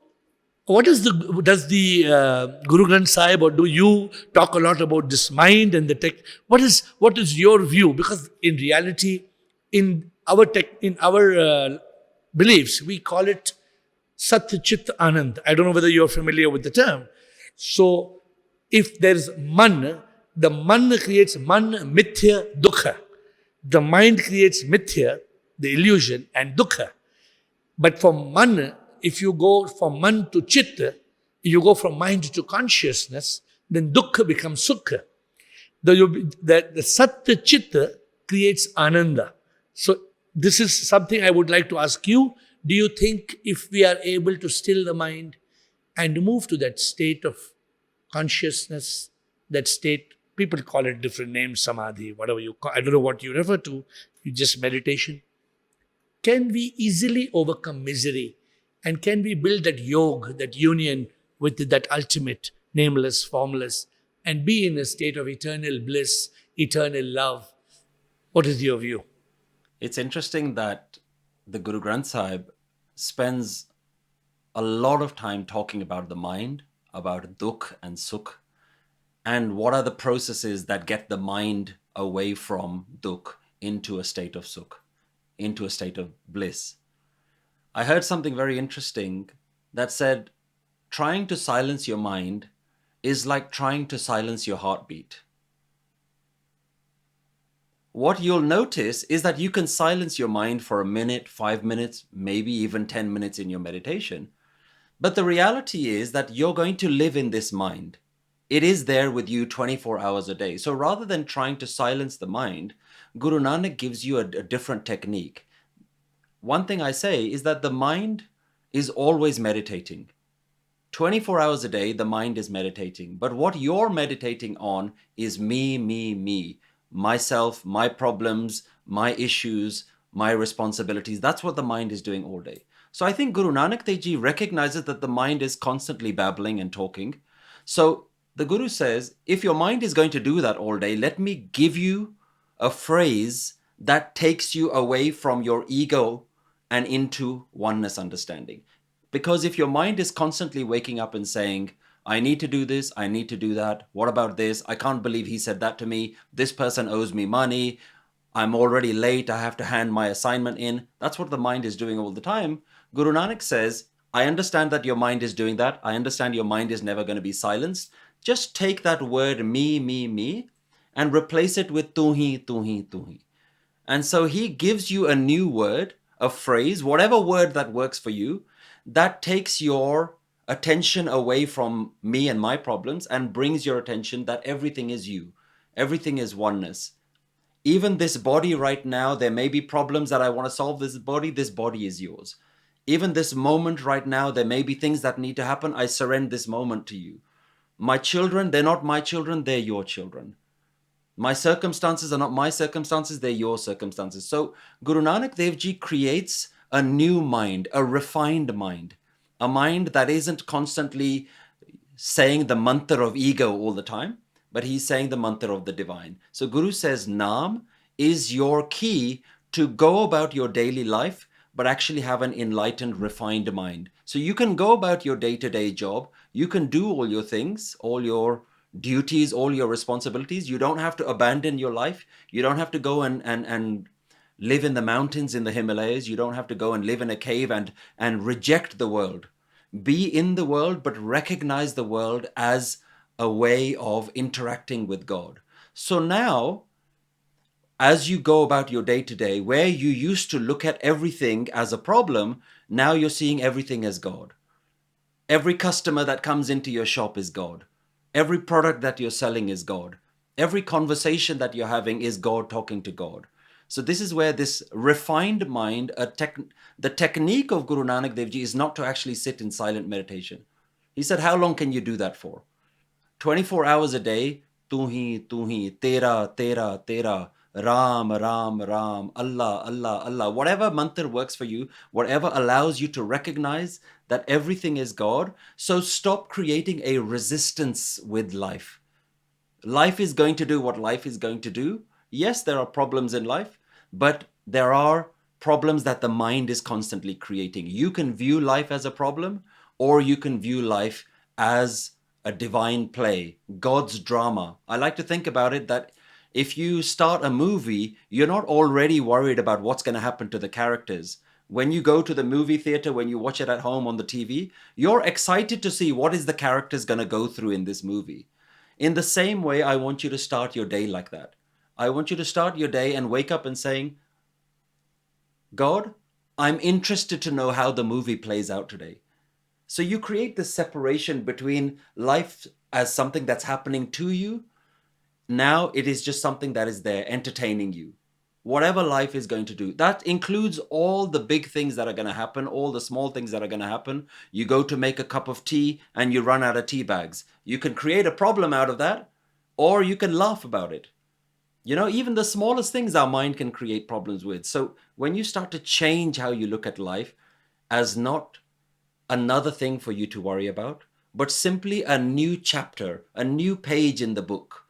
Speaker 1: does the Guru Granth Sahib, or do you talk a lot about this mind and the tech? What is your view? Because in reality, in our beliefs, we call it Sat Chit Anand. I don't know whether you're familiar with the term. So, if there's man, the man creates man, mithya, dukha. The mind creates mithya, the illusion, and dukha. But from man, if you go from man to chitta, you go from mind to consciousness, then dukkha becomes sukha. The sattva chitta creates ananda. So this is something I would like to ask you. Do you think if we are able to still the mind and move to that state of consciousness, that state, people call it different names, samadhi, whatever you call, I don't know what you refer to, just meditation. Can we easily overcome misery? And can we build that yoga, that union with that ultimate, nameless, formless, and be in a state of eternal bliss, eternal love? What is your view?
Speaker 2: It's interesting that the Guru Granth Sahib spends a lot of time talking about the mind, about dukh and sukh, and what are the processes that get the mind away from dukh into a state of sukh, into a state of bliss. I heard something very interesting that said, trying to silence your mind is like trying to silence your heartbeat. What you'll notice is that you can silence your mind for a minute, 5 minutes, maybe even 10 minutes in your meditation. But the reality is that you're going to live in this mind. It is there with you 24 hours a day. So rather than trying to silence the mind, Guru Nanak gives you a different technique. One thing I say is that the mind is always meditating. 24 hours a day, the mind is meditating. But what you're meditating on is me, myself, my problems, my issues, my responsibilities. That's what the mind is doing all day. So I think Guru Nanak Dev Ji recognizes that the mind is constantly babbling and talking. So the Guru says, if your mind is going to do that all day, let me give you a phrase that takes you away from your ego and into oneness understanding. Because if your mind is constantly waking up and saying, I need to do this, I need to do that, what about this? I can't believe he said that to me. This person owes me money. I'm already late. I have to hand my assignment in. That's what the mind is doing all the time. Guru Nanak says, I understand that your mind is doing that. I understand your mind is never going to be silenced. Just take that word me, and replace it with tu hi. And so he gives you a new word, a phrase, whatever word that works for you, that takes your attention away from me and my problems and brings your attention that everything is you. Everything is oneness. Even this body right now, there may be problems that I want to solve. This body is yours. Even this moment right now, there may be things that need to happen. I surrender this moment to you. My children, they're not my children, they're your children. My circumstances are not my circumstances, they're your circumstances. So Guru Nanak Dev Ji creates a new mind, a refined mind, a mind that isn't constantly saying the mantra of ego all the time, but he's saying the mantra of the divine. So Guru says Naam is your key to go about your daily life, but actually have an enlightened, refined mind. So you can go about your day-to-day job, you can do all your things, all your duties, all your responsibilities. You don't have to abandon your life. You don't have to go and live in the mountains in the Himalayas. You don't have to go and live in a cave and reject the world. Be in the world, but recognize the world as a way of interacting with God. So now, as you go about your day to day, where you used to look at everything as a problem, now you're seeing everything as God. Every customer that comes into your shop is God. Every product that you're selling is God. Every conversation that you're having is God talking to God. So this is where this refined mind, the technique of Guru Nanak Dev Ji is not to actually sit in silent meditation. He said, how long can you do that for? 24 hours a day, tu hi, tera, Ram, Allah, Allah. Whatever mantra works for you, whatever allows you to recognize that everything is God. So stop creating a resistance with life. Life is going to do what life is going to do. Yes, there are problems in life, but there are problems that the mind is constantly creating. You can view life as a problem, or you can view life as a divine play, God's drama. I like to think about it that if you start a movie, you're not already worried about what's going to happen to the characters. When you go to the movie theater, when you watch it at home on the TV, you're excited to see what is the characters going to go through in this movie. In the same way, I want you to start your day like that. I want you to start your day and wake up and saying, God, I'm interested to know how the movie plays out today. So you create this separation between life as something that's happening to you. Now it is just something that is there entertaining you. Whatever life is going to do, that includes all the big things that are going to happen, all the small things that are going to happen. You go to make a cup of tea and you run out of tea bags. You can create a problem out of that, or you can laugh about it. You know, even the smallest things our mind can create problems with. So when you start to change how you look at life as not another thing for you to worry about, but simply a new chapter, a new page in the book,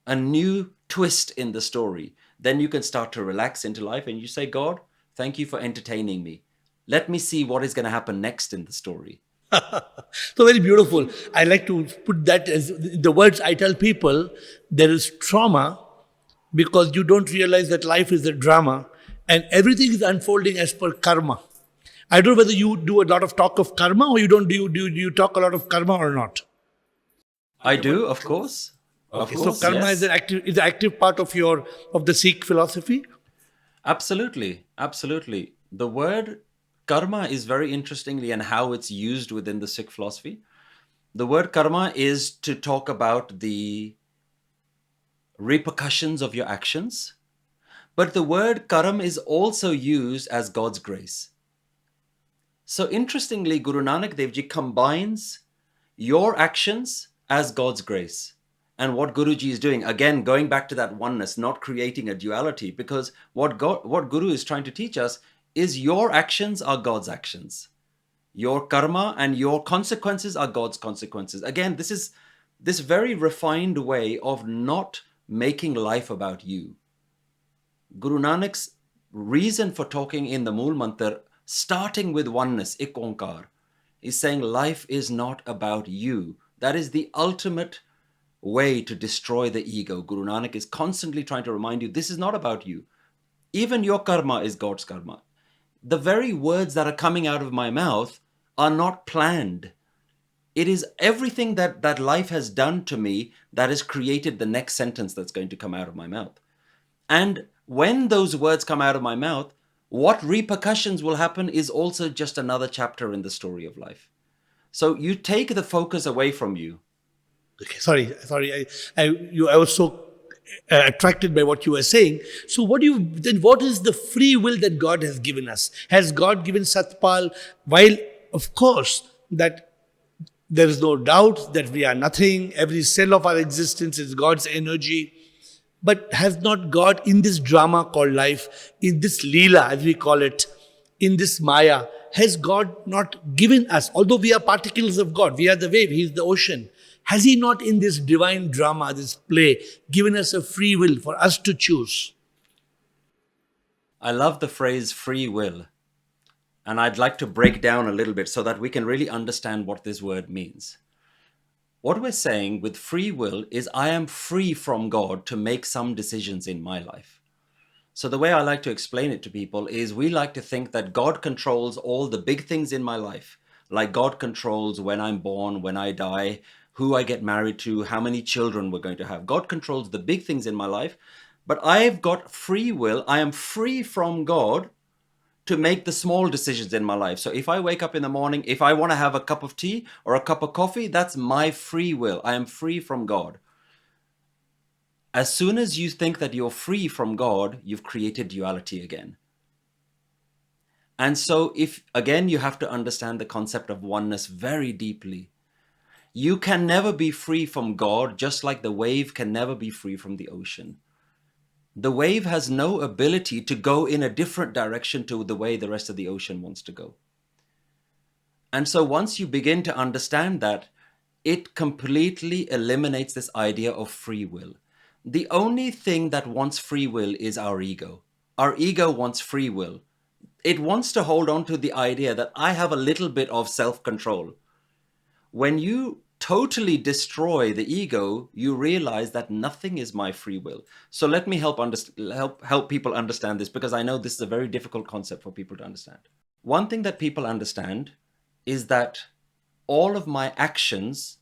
Speaker 2: a new twist in the story, then you can start to relax into life and you say, God, thank you for entertaining me. Let me see what is going to happen next in the story.
Speaker 1: So very beautiful. I like to put that as the words I tell people. There is trauma because you don't realize that life is a drama and everything is unfolding as per karma. I don't know whether you do a lot of talk of karma or you don't. Do you talk a lot of karma or not?
Speaker 2: I do, of course. Of
Speaker 1: Okay, so
Speaker 2: course,
Speaker 1: karma
Speaker 2: yes.
Speaker 1: is an active part of the Sikh philosophy.
Speaker 2: Absolutely. Absolutely. The word karma is very interestingly and how it's used within the Sikh philosophy. The word karma is to talk about the repercussions of your actions, but the word karam is also used as God's grace. So interestingly, Guru Nanak Dev Ji combines your actions as God's grace. And what Guruji is doing, again, going back to that oneness, not creating a duality, because what Guru is trying to teach us is your actions are God's actions. Your karma and your consequences are God's consequences. Again, this is this very refined way of not making life about you. Guru Nanak's reason for talking in the Mool Mantar, starting with oneness, Ik Onkar, is saying life is not about you. That is the ultimate way to destroy the ego. Guru Nanak is constantly trying to remind you, this is not about you. Even your karma is God's karma. The very words that are coming out of my mouth are not planned. It is everything that life has done to me that has created the next sentence that's going to come out of my mouth. And when those words come out of my mouth, what repercussions will happen is also just another chapter in the story of life. So you take the focus away from you.
Speaker 1: Okay, sorry. I was so attracted by what you were saying. So, what is the free will that God has given us? Has God given Satpal? While, of course, that there is no doubt that we are nothing. Every cell of our existence is God's energy. But has not God, in this drama called life, in this Leela, as we call it, in this Maya, has God not given us, although we are particles of God, we are the wave, He is the ocean, has He not, in this divine drama, this play, given us a free will for us to choose?
Speaker 2: I love the phrase free will. And I'd like to break down a little bit so that we can really understand what this word means. What we're saying with free will is I am free from God to make some decisions in my life. So the way I like to explain it to people is we like to think that God controls all the big things in my life. Like God controls when I'm born, when I die, who I get married to, how many children we're going to have. God controls the big things in my life, but I've got free will. I am free from God to make the small decisions in my life. So if I wake up in the morning, if I want to have a cup of tea or a cup of coffee, that's my free will. I am free from God. As soon as you think that you're free from God, you've created duality again. And so if, again, you have to understand the concept of oneness very deeply. You can never be free from God, just like the wave can never be free from the ocean. The wave has no ability to go in a different direction to the way the rest of the ocean wants to go. And so once you begin to understand that, it completely eliminates this idea of free will. The only thing that wants free will is our ego. Our ego wants free will. It wants to hold on to the idea that I have a little bit of self-control. When you totally destroy the ego, you realize that nothing is my free will. So let me help people understand this, because I know this is a very difficult concept for people to understand. One thing that people understand is that all of my actions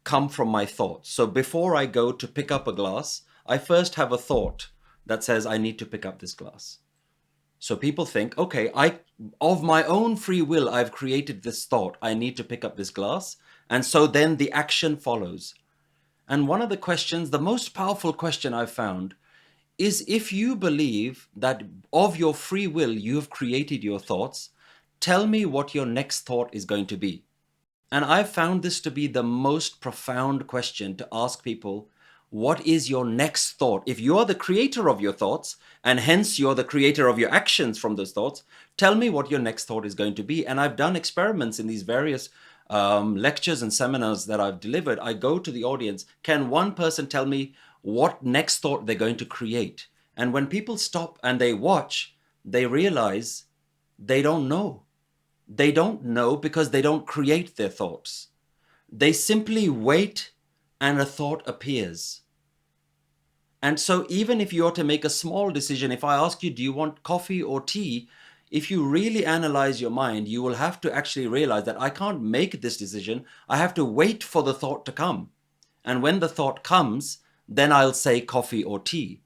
Speaker 2: come from my thoughts. So before I go to pick up a glass, I first have a thought that says I need to pick up this glass. So people think, okay, of my own free will, I've created this thought, I need to pick up this glass. And so then the action follows. And one of the questions, the most powerful question I've found, is if you believe that of your free will, you have created your thoughts, tell me what your next thought is going to be. And I've found this to be the most profound question to ask people. What is your next thought? If you're the creator of your thoughts, and hence you're the creator of your actions from those thoughts, tell me what your next thought is going to be. And I've done experiments in these various lectures and seminars that I've delivered. I go to the audience, can one person tell me what next thought they're going to create? And when people stop and they watch, they realize they don't know. They don't know because they don't create their thoughts. They simply wait and a thought appears. And so even if you are to make a small decision, if I ask you, do you want coffee or tea? If you really analyze your mind, you will have to actually realize that I can't make this decision. I have to wait for the thought to come. And when the thought comes, then I'll say coffee or tea.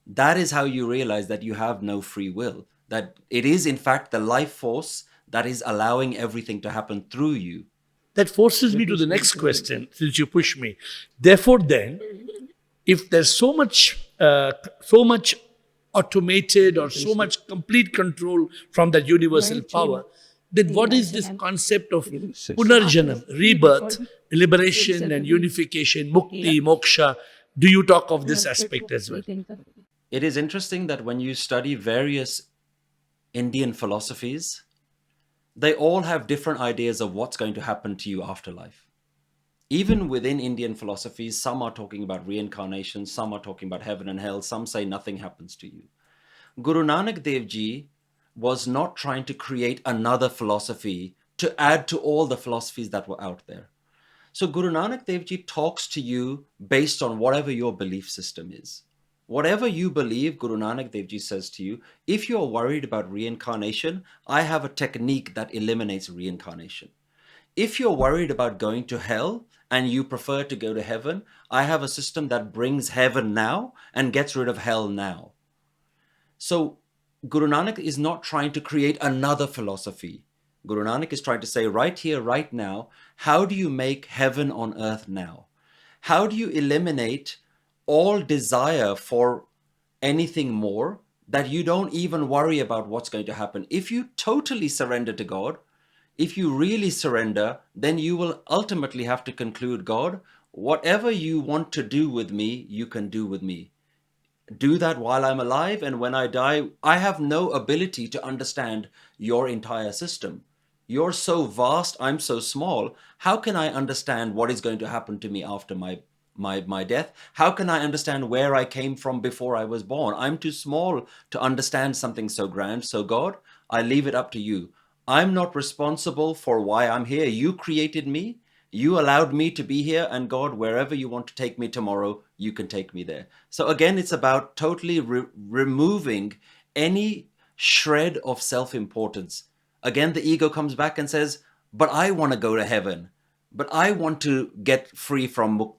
Speaker 2: That is how you realize that you have no free will, that it is in fact the life force that is allowing everything to happen through you.
Speaker 1: That forces me to the next question, since you push me. Therefore, then, if there's so much automated or so much complete control from that universal power, then what is this concept of punarjanam, rebirth, liberation and unification, mukti, moksha? Do you talk of this aspect as well?
Speaker 2: It is interesting that when you study various Indian philosophies, they all have different ideas of what's going to happen to you after life. Even within Indian philosophies, some are talking about reincarnation, some are talking about heaven and hell, some say nothing happens to you. Guru Nanak Dev Ji was not trying to create another philosophy to add to all the philosophies that were out there. So Guru Nanak Dev Ji talks to you based on whatever your belief system is. Whatever you believe, Guru Nanak Dev Ji says to you, if you're worried about reincarnation, I have a technique that eliminates reincarnation. If you're worried about going to hell and you prefer to go to heaven, I have a system that brings heaven now and gets rid of hell now. So Guru Nanak is not trying to create another philosophy. Guru Nanak is trying to say right here, right now, how do you make heaven on earth now? How do you eliminate all desire for anything more, that you don't even worry about what's going to happen? If you totally surrender to God, if you really surrender, then you will ultimately have to conclude, God, whatever you want to do with me, you can do with me. Do that while I'm alive, and when I die, I have no ability to understand your entire system. You're so vast, I'm so small. How can I understand what is going to happen to me after my death? How can I understand where I came from before I was born? I'm too small to understand something so grand. So God, I leave it up to you. I'm not responsible for why I'm here. You created me. You allowed me to be here, and God, wherever you want to take me tomorrow, you can take me there. So again, it's about totally removing any shred of self-importance. Again, the ego comes back and says, but I want to go to heaven. But I want to get free from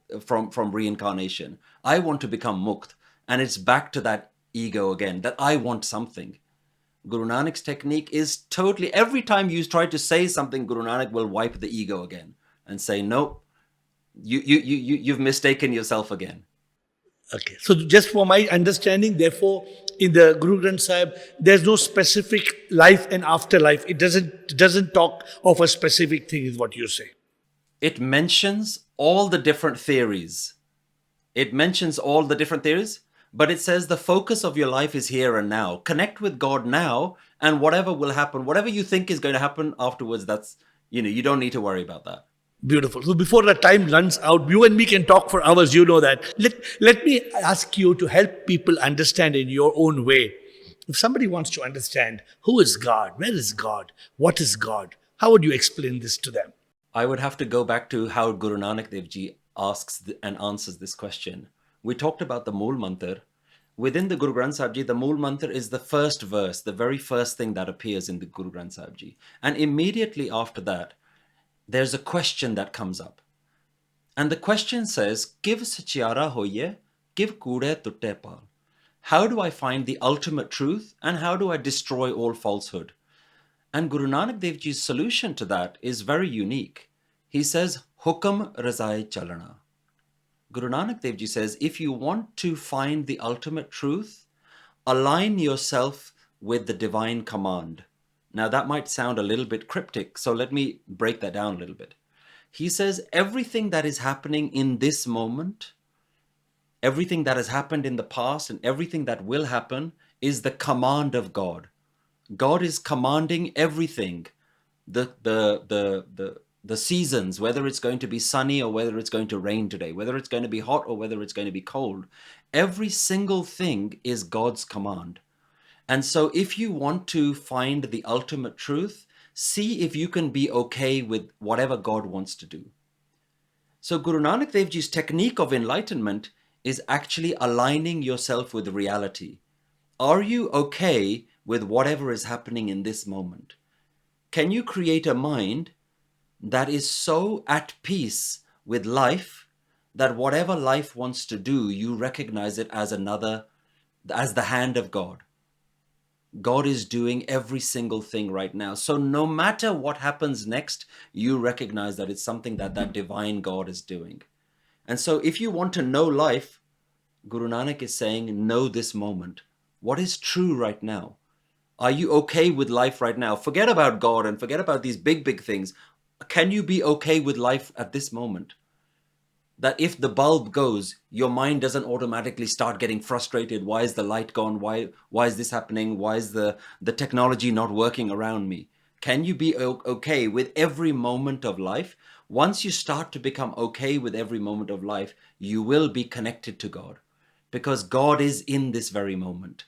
Speaker 2: reincarnation. I want to become mukt. And it's back to that ego again, that I want something. Guru Nanak's technique is totally, every time you try to say something, Guru Nanak will wipe the ego again and say, no, you've mistaken yourself again.
Speaker 1: Okay. So just for my understanding, therefore, in the Guru Granth Sahib, there's no specific life and afterlife. It doesn't talk of a specific thing, is what you say.
Speaker 2: It mentions all the different theories. But it says the focus of your life is here and now. Connect with God now, and whatever will happen, whatever you think is going to happen afterwards, that's, you don't need to worry about that.
Speaker 1: Beautiful. So before the time runs out, you and me can talk for hours, you know that. Let me ask you to help people understand in your own way. If somebody wants to understand, who is God? Where is God? What is God? How would you explain this to them?
Speaker 2: I would have to go back to how Guru Nanak Dev Ji asks and answers this question. We talked about the Mool Mantar. Within the Guru Granth Sahib Ji, the Mool Mantar is the first verse, the very first thing that appears in the Guru Granth Sahib Ji. And immediately after that, there's a question that comes up. And the question says, Kiv sachiara hoye, kiv kude tutte pal. How do I find the ultimate truth, and how do I destroy all falsehood? And Guru Nanak Dev Ji's solution to that is very unique. He says, Hukam razai chalana. Guru Nanak Dev Ji says, if you want to find the ultimate truth, align yourself with the divine command. Now that might sound a little bit cryptic, so let me break that down a little bit. He says, everything that is happening in this moment, everything that has happened in the past and everything that will happen is the command of God. God is commanding everything, the seasons, whether it's going to be sunny or whether it's going to rain today, whether it's going to be hot or whether it's going to be cold. Every single thing is God's command. And so if you want to find the ultimate truth, see if you can be okay with whatever God wants to do. So Guru Nanak Dev Ji's technique of enlightenment is actually aligning yourself with reality. Are you okay with whatever is happening in this moment? Can you create a mind that is so at peace with life that whatever life wants to do, you recognize it as the hand of God? God is doing every single thing right now. So no matter what happens next, you recognize that it's something that that divine God is doing. And so if you want to know life, Guru Nanak is saying, know this moment. What is true right now? Are you okay with life right now? Forget about God and forget about these big, big things. Can you be okay with life at this moment? That if the bulb goes, your mind doesn't automatically start getting frustrated. Why is the light gone? Why is this happening? Why is the technology not working around me? Can you be okay with every moment of life? Once you start to become okay with every moment of life, you will be connected to God, because God is in this very moment.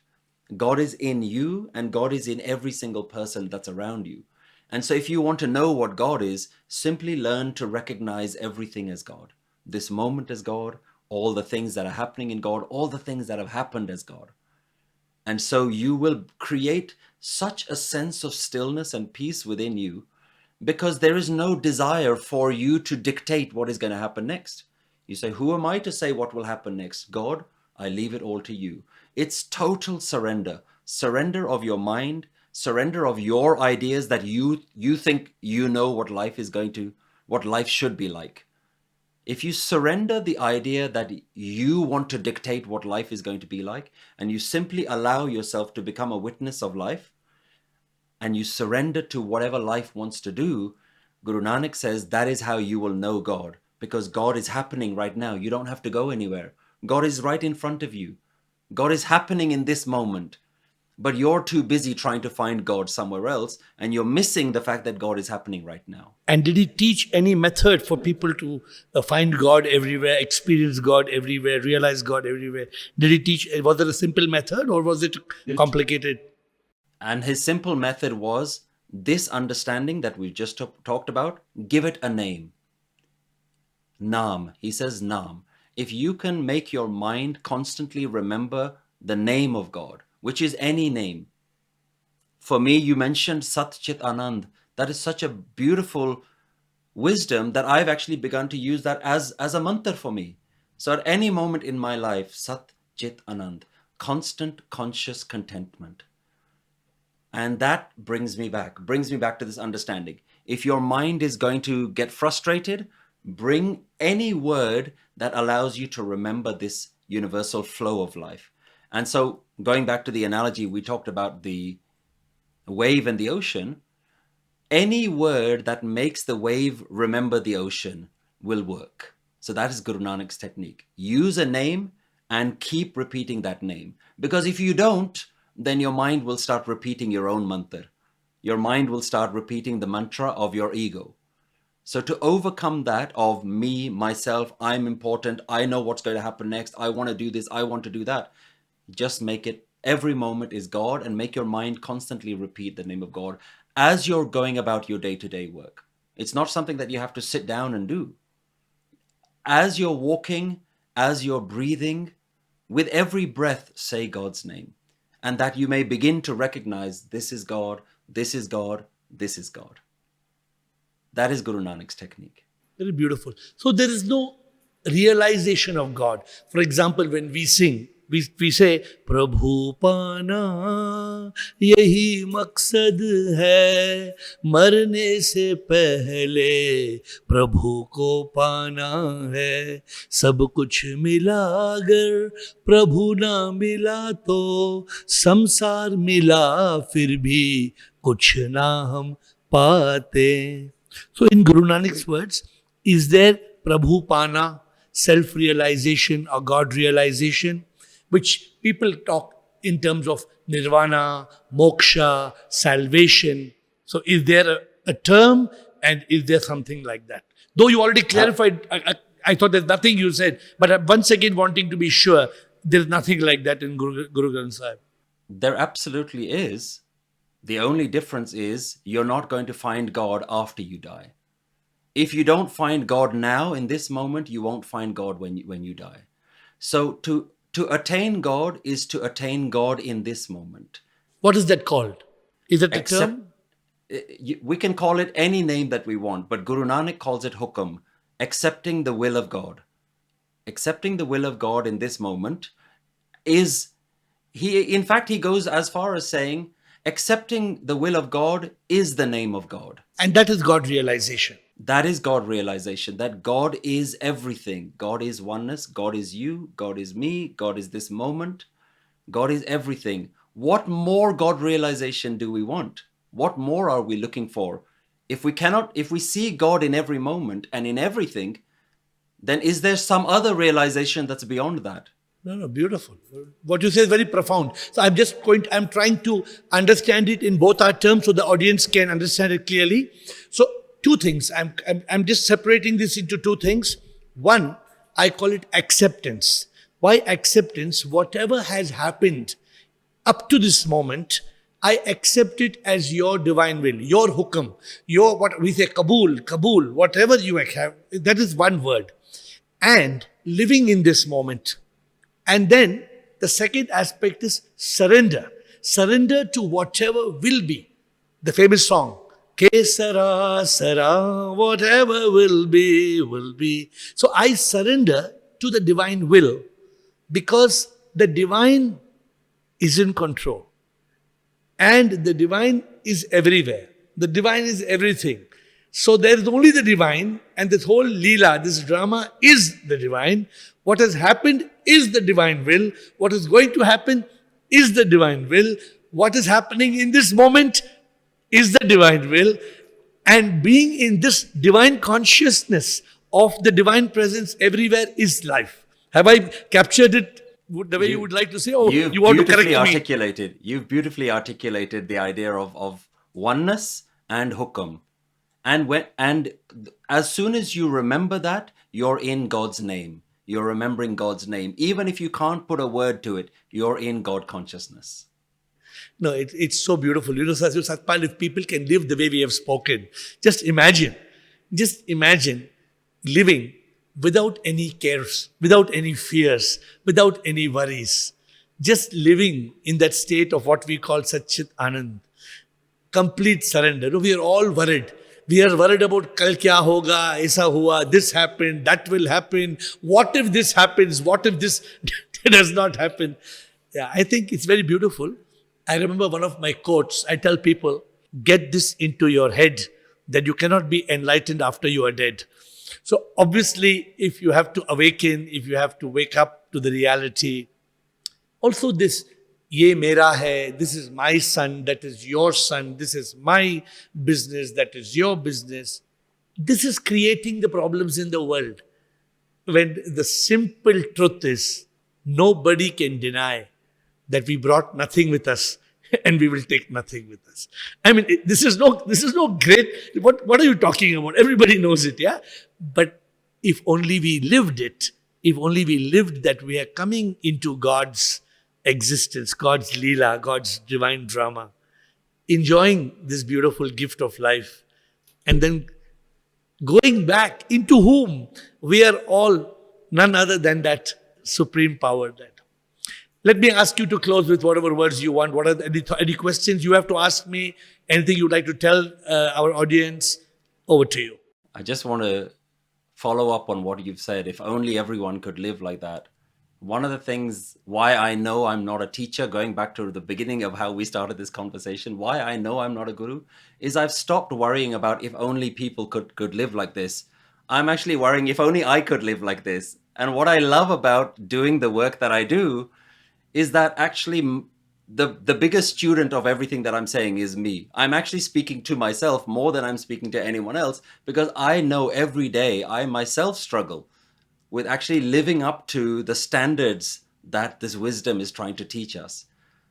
Speaker 2: God is in you, and God is in every single person that's around you. And so if you want to know what God is, simply learn to recognize everything as God. This moment as God, all the things that are happening in God, all the things that have happened as God. And so you will create such a sense of stillness and peace within you, because there is no desire for you to dictate what is going to happen next. You say, who am I to say what will happen next? God, I leave it all to you. It's total surrender. Surrender of your mind, surrender of your ideas that you think you know what life is going to, what life should be like. If you surrender the idea that you want to dictate what life is going to be like, and you simply allow yourself to become a witness of life, and you surrender to whatever life wants to do, Guru Nanak says that is how you will know God, because God is happening right now. You don't have to go anywhere. God is right in front of you. God is happening in this moment, but you're too busy trying to find God somewhere else, and you're missing the fact that God is happening right now.
Speaker 1: And did he teach any method for people to find God everywhere, experience God everywhere, realize God everywhere? Did he teach, was it a simple method or was it complicated?
Speaker 2: And his simple method was this understanding that we've just talked about, give it a name. Naam. He says Naam. If you can make your mind constantly remember the name of God, which is any name. For me, you mentioned Sat Chit Anand. That is such a beautiful wisdom that I've actually begun to use that as a mantra for me. So at any moment in my life, Sat Chit Anand, constant conscious contentment. And that brings me back to this understanding. If your mind is going to get frustrated, bring any word that allows you to remember this universal flow of life. And so going back to the analogy, we talked about the wave and the ocean. Any word that makes the wave remember the ocean will work. So that is Guru Nanak's technique. Use a name and keep repeating that name. Because if you don't, then your mind will start repeating your own mantra. Your mind will start repeating the mantra of your ego. So to overcome that of me, myself, I'm important, I know what's going to happen next, I want to do this, I want to do that, just make it every moment is God, and make your mind constantly repeat the name of God as you're going about your day-to-day work. It's not something that you have to sit down and do. As you're walking, as you're breathing, with every breath, say God's name. And that you may begin to recognize this is God, this is God, this is God. That is Guru Nanak's technique.
Speaker 1: Very beautiful. So there is no realization of God. For example, when we sing, we say, Prabhu Pana, yahi maksad hai, marne se pehle, Prabhu ko pana hai, sab kuch mila agar, Prabhu na mila to, samsar mila fir bhi, kuch na hum paate. So in Guru Nanak's words, is there Prabhu Pana, self-realization or God realization, which people talk in terms of nirvana, moksha, salvation. So is there a term, and is there something like that? Though you already clarified, I thought there's nothing you said, but I'm once again wanting to be sure, there's nothing like that in Guru Granth Sahib.
Speaker 2: There absolutely is. The only difference is you're not going to find God after you die. If you don't find God now in this moment, you won't find God when you die. So to attain God is to attain God in this moment.
Speaker 1: What is that called? Is that a
Speaker 2: Except
Speaker 1: term?
Speaker 2: we can call it any name that we want, but Guru Nanak calls it hukam, accepting the will of God. Accepting the will of God in this moment is In fact, he goes as far as saying, accepting the will of God is the name of God.
Speaker 1: And that is God realization.
Speaker 2: That is God realization, that God is everything. God is oneness. God is you. God is me. God is this moment. God is everything. What more God realization do we want? What more are we looking for? If we see God in every moment and in everything, then is there some other realization that's beyond that?
Speaker 1: No, no, beautiful. What you say is very profound. So I'm trying to understand it in both our terms so the audience can understand it clearly. So two things. I'm just separating this into two things. One, I call it acceptance. Why acceptance? Whatever has happened up to this moment, I accept it as your divine will, your hukam, your what we say, Kabul, whatever you have, that is one word. And living in this moment. And then the second aspect is surrender. Surrender to whatever will be. The famous song, Kesara, Sara, whatever will be, will be. So I surrender to the divine will because the divine is in control. And the divine is everywhere. The divine is everything. So there is only the divine, and this whole Leela, this drama is the divine. What has happened is the divine will. What is going to happen is the divine will. What is happening in this moment is the divine will. And being in this divine consciousness of the divine presence everywhere is life. Have I captured it the way you would like to say? Oh, you want to correct me?
Speaker 2: You've beautifully articulated the idea of oneness and hukam. And as soon as you remember that, you're in God's name. You're remembering God's name. Even if you can't put a word to it, you're in God consciousness.
Speaker 1: No, it's so beautiful. You know, Satpal, if people can live the way we have spoken, just imagine living without any cares, without any fears, without any worries. Just living in that state of what we call Satchit Anand. Complete surrender. No, we are all worried. We are worried about kal kya hoga, aisa hua, this happened, that will happen. What if this happens? What if this does not happen? Yeah, I think it's very beautiful. I remember one of my quotes. I tell people, get this into your head that you cannot be enlightened after you are dead. So obviously, if you have to awaken, if you have to wake up to the reality, also this ye mera hai, this is my son, that is your son, this is my business, that is your business. This is creating the problems in the world. When the simple truth is, nobody can deny that we brought nothing with us and we will take nothing with us. I mean, this is no great, what are you talking about? Everybody knows it, yeah? But if only we lived it, if only we lived that we are coming into God's existence, God's Leela, God's divine drama, enjoying this beautiful gift of life, and then going back into whom we are all none other than that supreme power. That. Let me ask you to close with whatever words you want. What are any questions you have to ask me? Anything you'd like to tell our audience? Over to you.
Speaker 2: I just want to follow up on what you've said. If only everyone could live like that. One of the things why I know I'm not a teacher, going back to the beginning of how we started this conversation, why I know I'm not a guru, is I've stopped worrying about if only people could live like this. I'm actually worrying if only I could live like this. And what I love about doing the work that I do is that actually the biggest student of everything that I'm saying is me. I'm actually speaking to myself more than I'm speaking to anyone else, because I know every day I myself struggle with actually living up to the standards that this wisdom is trying to teach us.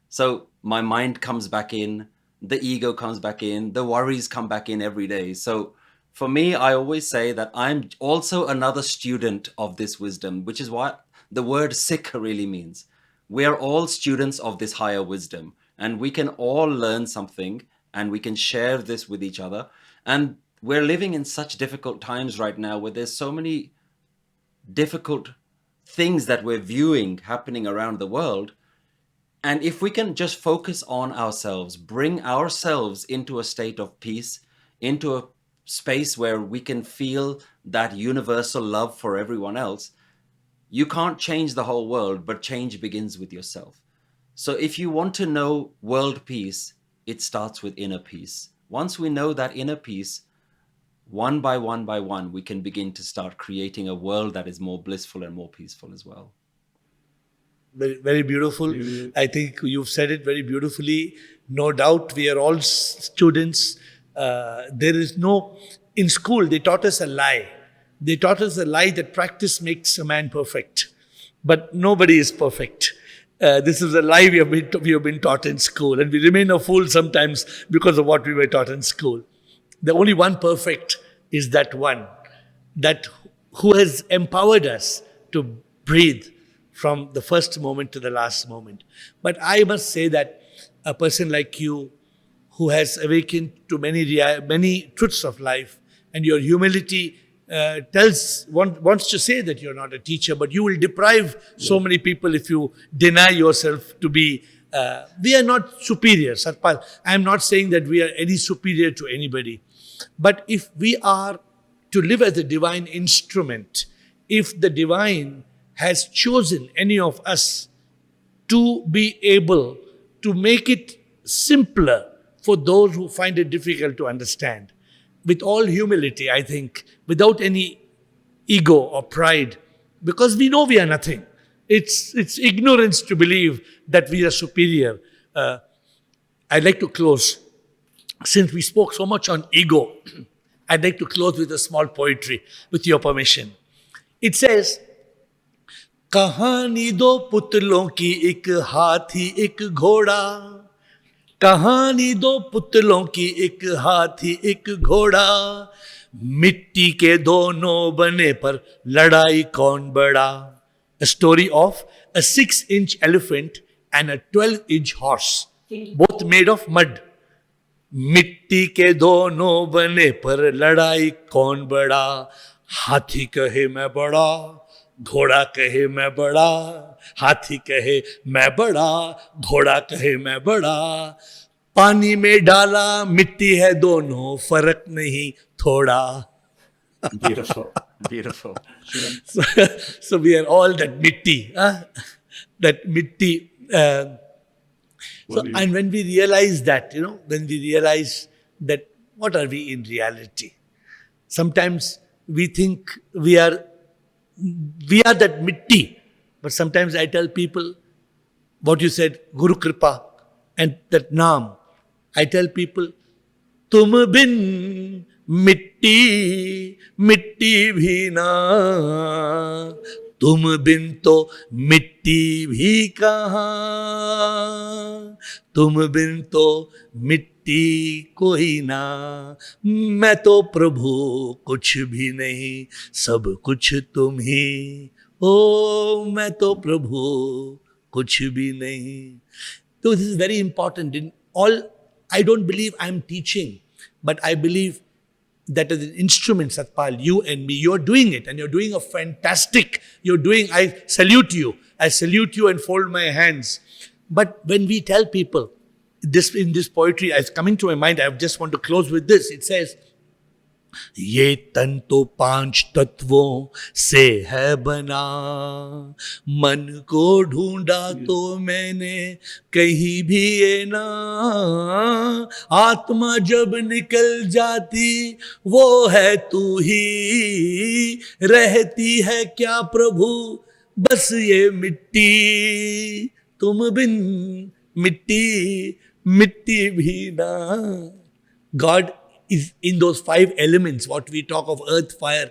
Speaker 2: So my mind comes back in, the ego comes back in, the worries come back in every day. So for me, I always say that I'm also another student of this wisdom, which is what the word Sikh really means. We are all students of this higher wisdom, and we can all learn something, and we can share this with each other. And we're living in such difficult times right now where there's so many difficult things that we're viewing happening around the world. And if we can just focus on ourselves, bring ourselves into a state of peace, into a space where we can feel that universal love for everyone else, you can't change the whole world, but change begins with yourself. So if you want to know world peace, it starts with inner peace. Once we know that inner peace, one by one, we can begin to start creating a world that is more blissful and more peaceful as well.
Speaker 1: Very, very beautiful. I think you've said it very beautifully. No doubt, we are all students. There is no, in school, they taught us a lie. They taught us a lie that practice makes a man perfect. But nobody is perfect. This is a lie we have been taught in school. And we remain a fool sometimes because of what we were taught in school. The only one perfect is that one, that who has empowered us to breathe from the first moment to the last moment. But I must say that a person like you, who has awakened to many truths of life, and your humility wants to say that you're not a teacher, but you will deprive so many people if you deny yourself to be. We are not superior, Satpal. I am not saying that we are any superior to anybody. But if we are to live as a divine instrument, if the divine has chosen any of us to be able to make it simpler for those who find it difficult to understand, with all humility, I think, without any ego or pride, because we know we are nothing. It's ignorance to believe that we are superior. I'd like to close. Since we spoke so much on ego, I'd like to close with a small poetry, with your permission. It says, कहानी दो पुतलों की, एक हाथी एक घोड़ा. कहानी दो पुतलों की, एक हाथी एक घोड़ा. मिट्टी के दोनों बने पर लड़ाई कौन बड़ा. A story of a 6-inch elephant and a 12-inch horse, both made of mud. मिट्टी के दोनों बने पर लड़ाई कौन बड़ा. हाथी कहे मैं बड़ा, घोड़ा कहे मैं बड़ा. हाथी कहे मैं बड़ा, घोड़ा कहे मैं बड़ा. पानी में डाला मिट्टी है दोनों, फर्क नहीं थोड़ा.
Speaker 2: Beautiful, beautiful.
Speaker 1: So we are all that mitti, that mitti. And when we realize that, when we realize that what are we in reality? Sometimes we think we are that mitti. But sometimes I tell people what you said, Guru Kripa and that Naam. I tell people, तुम बिन मिट्टी मिट्टी भी ना. तुम बिन तो मिट्टी भी कहाँ. तुम बिन तो मिट्टी कोई ना. मैं तो प्रभु कुछ भी नहीं, सब कुछ तुम ही. ओ मैं तो प्रभु कुछ भी नहीं. So this is very important. In all, I don't believe I'm teaching, but I believe that as an instrument, Satpal, you and me, you're doing it, and you're doing a fantastic. I salute you. I salute you and fold my hands. But when we tell people this in this poetry, it's coming to my mind. I just want to close with this. It says, ये तन तो 5 तत्वों से है बना. मन को ढूंढा तो मैंने कहीं भी ये ना. आत्मा जब निकल जाती वो है तू ही. रहती है क्या प्रभु बस ये मिट्टी. तुम बिन मिट्टी मिट्टी भी ना. God is in those 5 elements, what we talk of earth, fire.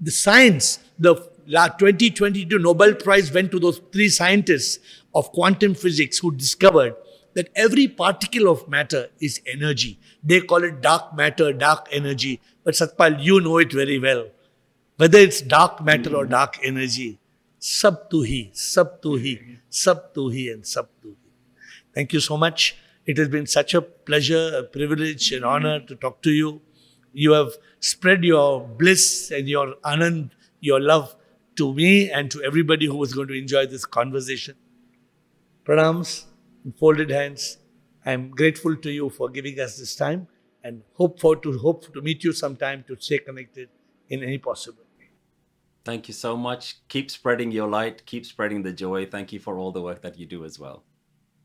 Speaker 1: The science, the 2022 Nobel Prize went to those 3 scientists of quantum physics who discovered that every particle of matter is energy. They call it dark matter, dark energy. But Satpal, you know it very well. Whether it's dark matter or dark energy, sab tu hi, sab tu hi, sab tu hi and sab tu hi. Thank you so much. It has been such a pleasure, a privilege, an honor to talk to you. You have spread your bliss and your anand, your love to me and to everybody who is going to enjoy this conversation. Pranams, folded hands. I am grateful to you for giving us this time and hope to meet you sometime to stay connected in any possible way.
Speaker 2: Thank you so much. Keep spreading your light. Keep spreading the joy. Thank you for all the work that you do as well.